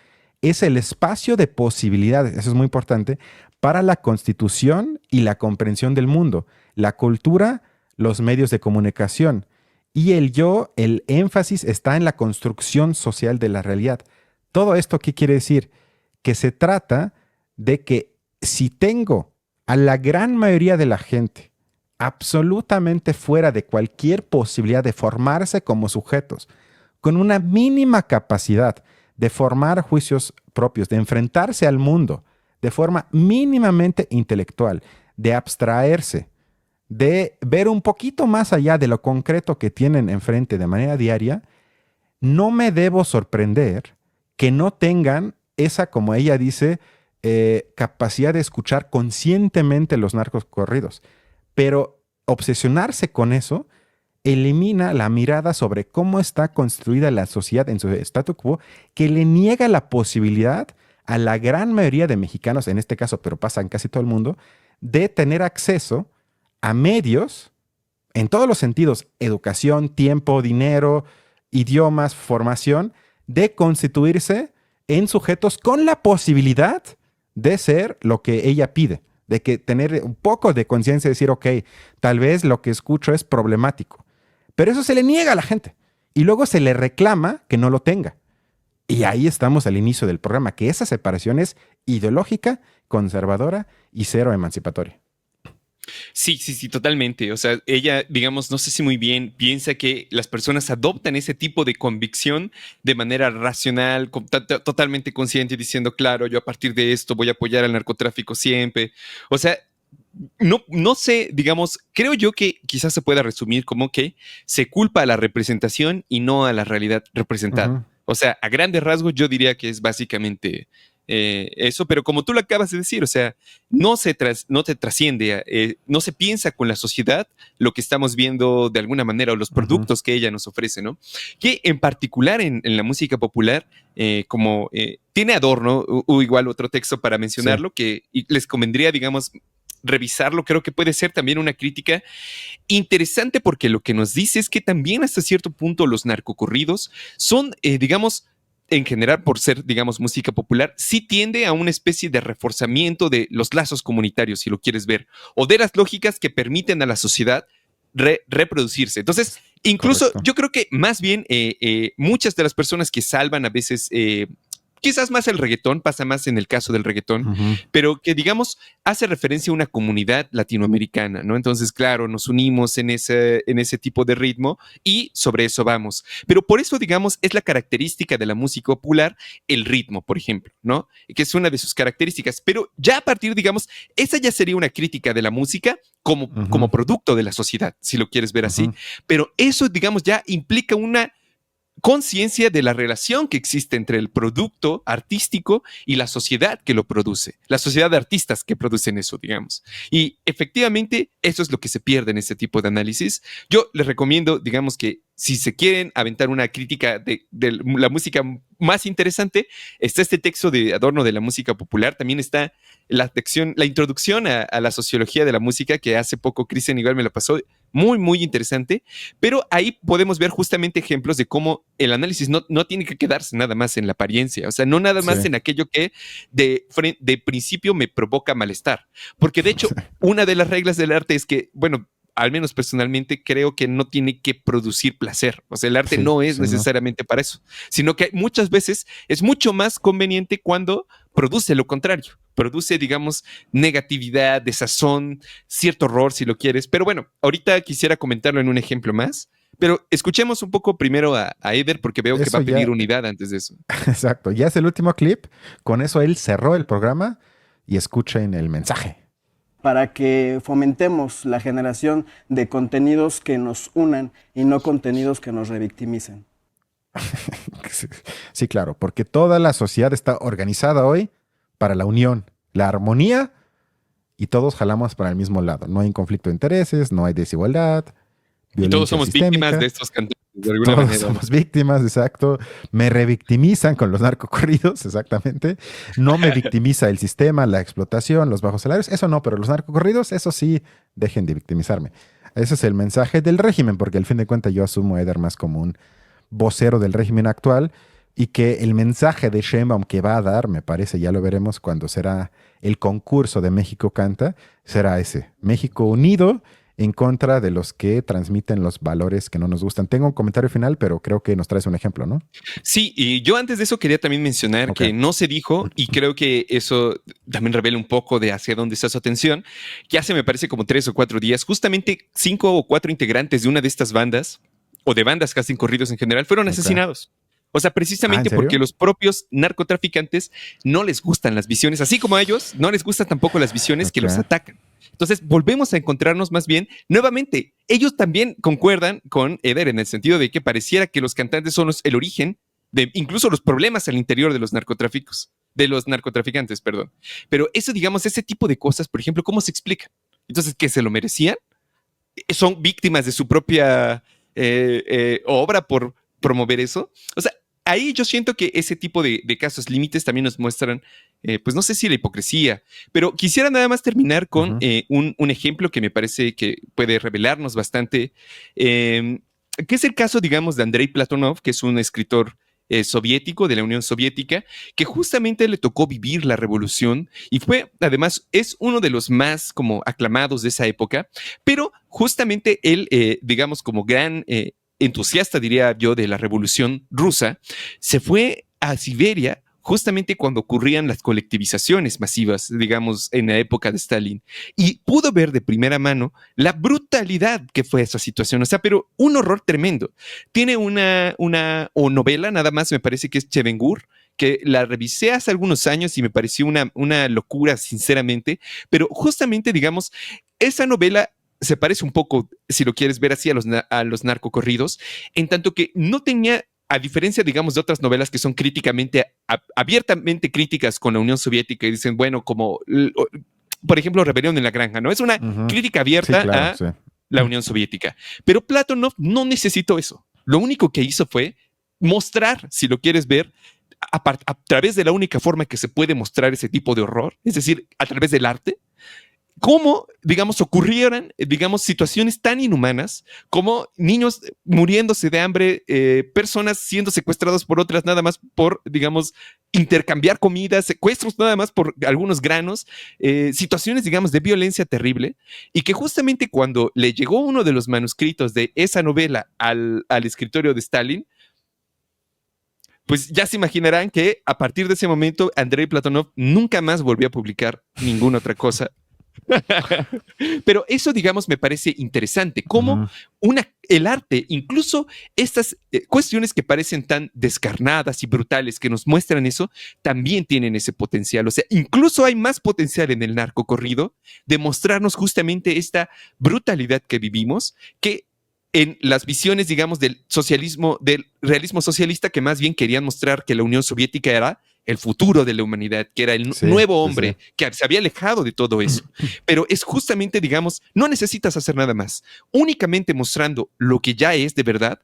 es el espacio de posibilidades, eso es muy importante, para la constitución y la comprensión del mundo, la cultura, los medios de comunicación. Y el énfasis está en la construcción social de la realidad. ¿Todo esto qué quiere decir? Que se trata de que si tengo a la gran mayoría de la gente absolutamente fuera de cualquier posibilidad de formarse como sujetos, con una mínima capacidad de formar juicios propios, de enfrentarse al mundo de forma mínimamente intelectual, de abstraerse, de ver un poquito más allá de lo concreto que tienen enfrente de manera diaria, no me debo sorprender que no tengan esa, como ella dice, capacidad de escuchar conscientemente los narcocorridos. Pero obsesionarse con eso elimina la mirada sobre cómo está construida la sociedad en su statu quo, que le niega la posibilidad a la gran mayoría de mexicanos, en este caso, pero pasa en casi todo el mundo, de tener acceso a medios en todos los sentidos: educación, tiempo, dinero, idiomas, formación, de constituirse en sujetos con la posibilidad de ser lo que ella pide, de que tener un poco de conciencia y decir, ok, tal vez lo que escucho es problemático. Pero eso se le niega a la gente y luego se le reclama que no lo tenga. Y ahí estamos al inicio del programa, que esa separación es ideológica, conservadora y cero emancipatoria. Sí, sí, sí, totalmente. O sea, ella, digamos, no sé si muy bien piensa que las personas adoptan ese tipo de convicción de manera racional, totalmente consciente, diciendo, claro, yo a partir de esto voy a apoyar al narcotráfico siempre. O sea, no sé, digamos, creo yo que quizás se pueda resumir como que se culpa a la representación y no a la realidad representada. Ujú. O sea, a grandes rasgos yo diría que es básicamente eso, pero como tú lo acabas de decir, o sea, no te trasciende, no se piensa con la sociedad lo que estamos viendo de alguna manera o los Ujú. productos que ella nos ofrece, ¿no? Que en particular en la música popular, como tiene Adorno, o igual otro texto para Sí. mencionarlo, que les convendría, digamos, revisarlo, creo que puede ser también una crítica interesante porque lo que nos dice es que también hasta cierto punto los narcocorridos son, digamos, en general, por ser, digamos, música popular, sí tiende a una especie de reforzamiento de los lazos comunitarios, si lo quieres ver, o de las lógicas que permiten a la sociedad reproducirse. Entonces, incluso Correcto. yo creo que más bien muchas de las personas que salvan a veces quizás más el reggaetón, pasa más en el caso del reggaetón, Ujú. pero que digamos hace referencia a una comunidad latinoamericana, ¿no? Entonces, claro, nos unimos en ese tipo de ritmo y sobre eso vamos. Pero por eso, digamos, es la característica de la música popular el ritmo, por ejemplo, ¿no? Que es una de sus características. Pero ya a partir, digamos, esa ya sería una crítica de la música como Ujú. producto de la sociedad, si lo quieres ver así. Ujú. Pero eso, digamos, ya implica una conciencia de la relación que existe entre el producto artístico y la sociedad que lo produce, la sociedad de artistas que producen eso, digamos. Y efectivamente, eso es lo que se pierde en este tipo de análisis. Yo les recomiendo, digamos que si se quieren aventar una crítica de la música más interesante, está este texto de Adorno de la música popular, también está la introducción a la sociología de la música, que hace poco Cristian igual me lo pasó, muy, muy interesante, pero ahí podemos ver justamente ejemplos de cómo el análisis no tiene que quedarse nada más en la apariencia, o sea, no nada más Sí. en aquello que de principio me provoca malestar, porque de hecho, una de las reglas del arte es que, bueno, al menos personalmente creo que no tiene que producir placer, o sea, el arte Sí, no es sí, no. necesariamente para eso, sino que muchas veces es mucho más conveniente cuando produce lo contrario, produce, digamos, negatividad, desazón, cierto horror si lo quieres. Pero bueno, ahorita quisiera comentarlo en un ejemplo más. Pero escuchemos un poco primero a Eder porque veo que va Eso a pedir ya, unidad antes de eso. exacto. Ya es el último clip. Con eso él cerró el programa y escuchen el mensaje. Para que fomentemos la generación de contenidos que nos unan y no contenidos que nos revictimicen. Sí, claro, porque toda la sociedad está organizada hoy para la unión, la armonía y todos jalamos para el mismo lado. No hay un conflicto de intereses, no hay desigualdad, Y todos violencia somos víctimas de sistémica. estos cantantes de alguna Todos manera, ¿no? somos víctimas, exacto. Me revictimizan con los narcocorridos, exactamente. No me victimiza el sistema, la explotación, los bajos salarios. Eso no, pero los narcocorridos, eso sí, dejen de victimizarme. Ese es el mensaje del régimen, porque al fin de cuentas yo asumo a Eder más como un vocero del régimen actual y que el mensaje de Sheinbaum que va a dar, me parece, ya lo veremos cuando será el concurso de México Canta, será ese, México unido en contra de los que transmiten los valores que no nos gustan. Tengo un comentario final, pero creo que nos traes un ejemplo, ¿no? Sí, y yo antes de eso quería también mencionar Ok. que no se dijo, y creo que eso también revela un poco de hacia dónde está su atención, que hace me parece como 3 o 4 días, justamente 5 o 4 integrantes de una de estas bandas, o de bandas que hacen corridos en general, fueron Ok. asesinados. O sea, Ah, ¿en precisamente serio? porque los propios narcotraficantes no les gustan las visiones, así como a ellos, no les gustan tampoco las visiones que Ok. los atacan. Entonces, volvemos a encontrarnos más bien, nuevamente, ellos también concuerdan con Eder en el sentido de que pareciera que los cantantes son el origen de incluso los problemas al interior de los narcotráficos, de los narcotraficantes, perdón. Pero eso, digamos, ese tipo de cosas, por ejemplo, ¿cómo se explica? Entonces, ¿que se lo merecían? ¿Son víctimas de su propia obra por promover eso? O sea, ahí yo siento que ese tipo de casos límites también nos muestran, pues no sé si la hipocresía, pero quisiera nada más terminar con Ujú. un ejemplo que me parece que puede revelarnos bastante, que es el caso, digamos, de Andrei Platonov, que es un escritor soviético de la Unión Soviética, que justamente le tocó vivir la revolución y fue, además, es uno de los más como aclamados de esa época, pero justamente él, digamos, como gran entusiasta, diría yo, de la revolución rusa, se fue a Siberia justamente cuando ocurrían las colectivizaciones masivas, digamos, en la época de Stalin, y pudo ver de primera mano la brutalidad que fue esa situación, o sea, pero un horror tremendo. Tiene una novela, nada más me parece que es Chevengur, que la revisé hace algunos años y me pareció una locura, sinceramente, pero justamente, digamos, esa novela se parece un poco, si lo quieres ver así, a los narcocorridos, en tanto que no tenía, a diferencia, digamos, de otras novelas que son críticamente, abiertamente críticas con la Unión Soviética y dicen, bueno, como, por ejemplo, Rebelión en la Granja, ¿no? Es una crítica abierta a la Unión Soviética. Pero Platonov no necesitó eso. Lo único que hizo fue mostrar, si lo quieres ver, a través de la única forma que se puede mostrar ese tipo de horror, es decir, a través del arte, cómo, digamos, ocurrieran, digamos, situaciones tan inhumanas como niños muriéndose de hambre, personas siendo secuestrados por otras nada más por, digamos, intercambiar comida, secuestros nada más por algunos granos, situaciones, digamos, de violencia terrible, y que justamente cuando le llegó uno de los manuscritos de esa novela al escritorio de Stalin, pues ya se imaginarán que a partir de ese momento Andrei Platonov nunca más volvió a publicar ninguna otra cosa. Pero eso, digamos, me parece interesante, cómo el arte, incluso estas cuestiones que parecen tan descarnadas y brutales que nos muestran eso, también tienen ese potencial. O sea, incluso hay más potencial en el narcocorrido de mostrarnos justamente esta brutalidad que vivimos, que en las visiones, digamos, del socialismo, del realismo socialista, que más bien querían mostrar que la Unión Soviética era el futuro de la humanidad, que era el nuevo hombre, que se había alejado de todo eso. Pero es justamente, digamos, no necesitas hacer nada más. Únicamente mostrando lo que ya es de verdad,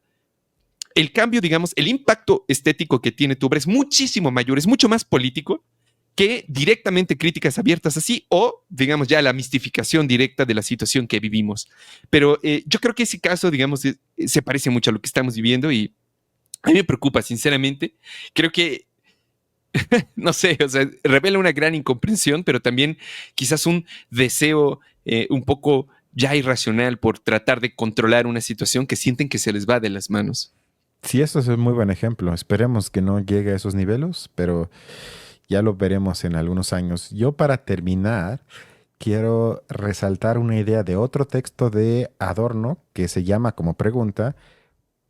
el cambio, digamos, el impacto estético que tiene tu obra es muchísimo mayor, es mucho más político que directamente críticas abiertas así o, digamos, ya la mistificación directa de la situación que vivimos. Pero yo creo que ese caso, digamos, se parece mucho a lo que estamos viviendo y a mí me preocupa, sinceramente. Creo que no sé, o sea, revela una gran incomprensión, pero también quizás un deseo un poco ya irracional por tratar de controlar una situación que sienten que se les va de las manos. Sí, eso es un muy buen ejemplo. Esperemos que no llegue a esos niveles, pero ya lo veremos en algunos años. Yo, para terminar, quiero resaltar una idea de otro texto de Adorno que se llama como pregunta: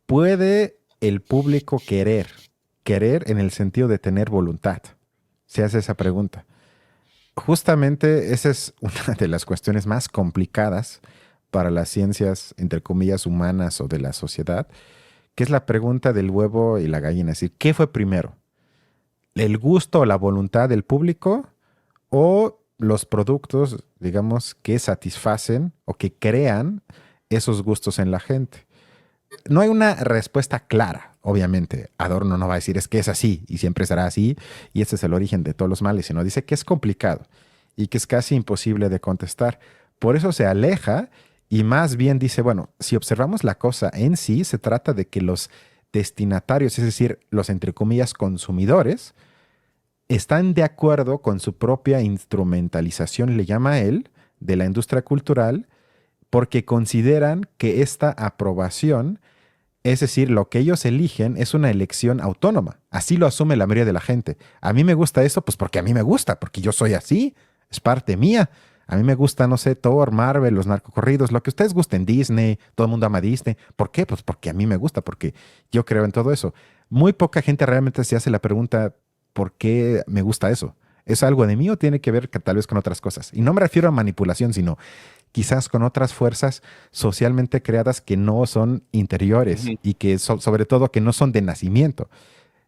¿puede el público querer? Querer en el sentido de tener voluntad. Se hace esa pregunta. Justamente esa es una de las cuestiones más complicadas para las ciencias, entre comillas, humanas o de la sociedad, que es la pregunta del huevo y la gallina. Es decir, ¿qué fue primero? ¿El gusto o la voluntad del público o los productos, digamos, que satisfacen o que crean esos gustos en la gente? No hay una respuesta clara, obviamente. Adorno no va a decir es que es así y siempre será así y ese es el origen de todos los males, sino dice que es complicado y que es casi imposible de contestar. Por eso se aleja y más bien dice, bueno, si observamos la cosa en sí, se trata de que los destinatarios, es decir, los entre comillas consumidores, están de acuerdo con su propia instrumentalización, le llama él, de la industria cultural, porque consideran que esta aprobación, es decir, lo que ellos eligen, es una elección autónoma. Así lo asume la mayoría de la gente. A mí me gusta eso, pues porque a mí me gusta, porque yo soy así, es parte mía. A mí me gusta, no sé, Thor, Marvel, los narcocorridos, lo que ustedes gusten, Disney, todo el mundo ama Disney. ¿Por qué? Pues porque a mí me gusta, porque yo creo en todo eso. Muy poca gente realmente se hace la pregunta, ¿por qué me gusta eso? ¿Es algo de mí o tiene que ver tal vez con otras cosas? Y no me refiero a manipulación, sino quizás con otras fuerzas socialmente creadas que no son interiores y que sobre todo que no son de nacimiento.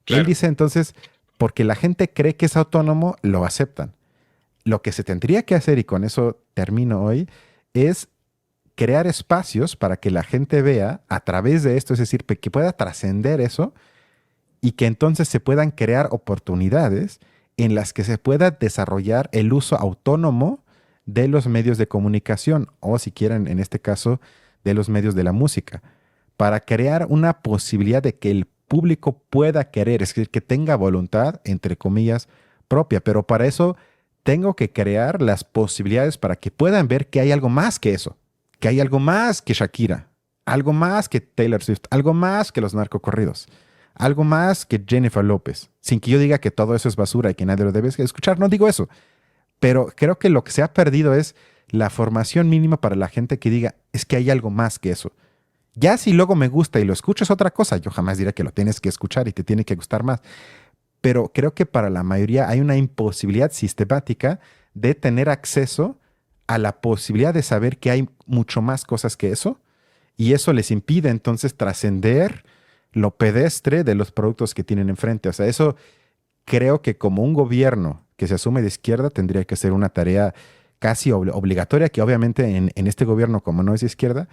Claro. Él dice entonces, porque la gente cree que es autónomo, lo aceptan. Lo que se tendría que hacer, y con eso termino hoy, es crear espacios para que la gente vea a través de esto, es decir, que pueda trascender eso y que entonces se puedan crear oportunidades en las que se pueda desarrollar el uso autónomo de los medios de comunicación, o si quieren, en este caso, de los medios de la música, para crear una posibilidad de que el público pueda querer, es decir, que tenga voluntad, entre comillas, propia. Pero para eso tengo que crear las posibilidades para que puedan ver que hay algo más que eso, que hay algo más que Shakira, algo más que Taylor Swift, algo más que los narcocorridos, algo más que Jennifer López. Sin que yo diga que todo eso es basura y que nadie lo debe escuchar, no digo eso. Pero creo que lo que se ha perdido es la formación mínima para la gente que diga, es que hay algo más que eso. Ya si luego me gusta y lo escucho es otra cosa. Yo jamás diré que lo tienes que escuchar y te tiene que gustar más. Pero creo que para la mayoría hay una imposibilidad sistemática de tener acceso a la posibilidad de saber que hay mucho más cosas que eso. Y eso les impide entonces trascender lo pedestre de los productos que tienen enfrente. O sea, eso creo que como un gobierno que se asume de izquierda tendría que ser una tarea casi obligatoria, que obviamente en este gobierno, como no es de izquierda,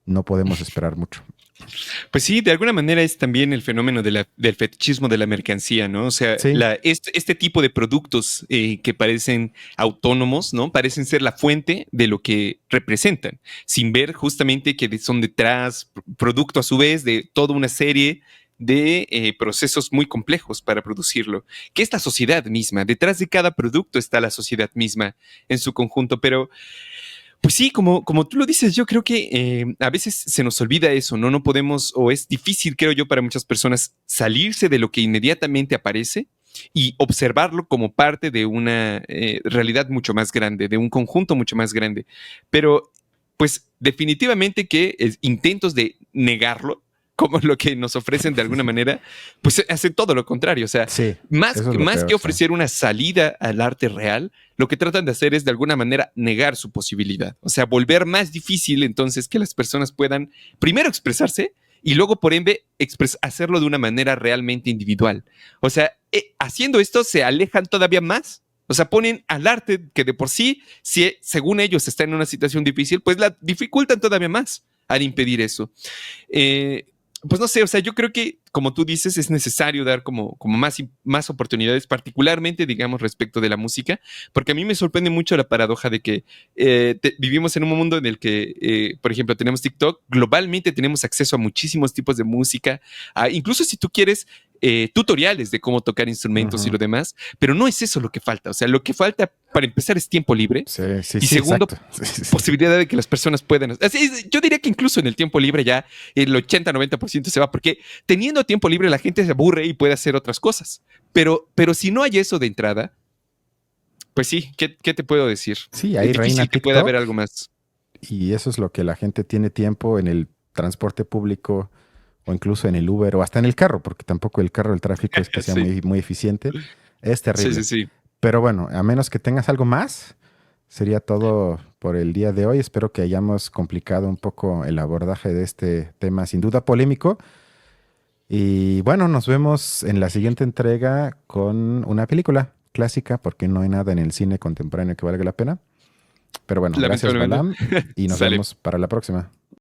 no podemos esperar mucho. Pues sí, de alguna manera es también el fenómeno del fetichismo de la mercancía, ¿no? O sea, Sí. este tipo de productos que parecen autónomos, ¿no? Parecen ser la fuente de lo que representan, sin ver justamente que son detrás producto a su vez de toda una serie de procesos muy complejos para producirlo, que es la sociedad misma. Detrás de cada producto está la sociedad misma en su conjunto, pero pues sí, como tú lo dices, yo creo que a veces se nos olvida eso, ¿no? No podemos, o es difícil, creo yo, para muchas personas salirse de lo que inmediatamente aparece y observarlo como parte de una realidad mucho más grande, de un conjunto mucho más grande. Pero, pues, definitivamente que intentos de negarlo, como lo que nos ofrecen de alguna manera, pues hacen todo lo contrario. O sea, Sí, más eso es lo peor, que ofrecer una salida al arte real, lo que tratan de hacer es de alguna manera negar su posibilidad. O sea, volver más difícil entonces que las personas puedan primero expresarse y luego por ende hacerlo de una manera realmente individual. O sea, haciendo esto se alejan todavía más. O sea, ponen al arte que de por sí, si según ellos está en una situación difícil, pues la dificultan todavía más al impedir eso. Pues no sé, o sea, yo creo que, como tú dices, es necesario dar como más oportunidades, particularmente, digamos, respecto de la música, porque a mí me sorprende mucho la paradoja de que vivimos en un mundo en el que, por ejemplo, tenemos TikTok, globalmente tenemos acceso a muchísimos tipos de música, incluso si tú quieres tutoriales de cómo tocar instrumentos y lo demás, pero no es eso lo que falta. O sea, lo que falta para empezar es tiempo libre. Sí, sí, Y sí, segundo, exacto. Sí. posibilidad de que las personas puedan. Yo diría que incluso en el tiempo libre ya el 80-90% se va, porque teniendo tiempo libre la gente se aburre y puede hacer otras cosas. Pero si no hay eso de entrada, pues sí, ¿qué te puedo decir? Sí, ahí Es reina difícil que pueda haber TikTok. algo más. Y eso es lo que la gente tiene tiempo en el transporte público o incluso en el Uber o hasta en el carro, porque tampoco el carro, el tráfico es que sea Sí. muy eficiente. Es Sí, terrible. sí, sí. Pero bueno, a menos que tengas algo más, sería todo por el día de hoy. Espero que hayamos complicado un poco el abordaje de este tema sin duda polémico. Y bueno, nos vemos en la siguiente entrega con una película clásica, porque no hay nada en el cine contemporáneo que valga la pena. Pero bueno, gracias Lamentablemente. Balam y nos Sale. vemos para la próxima.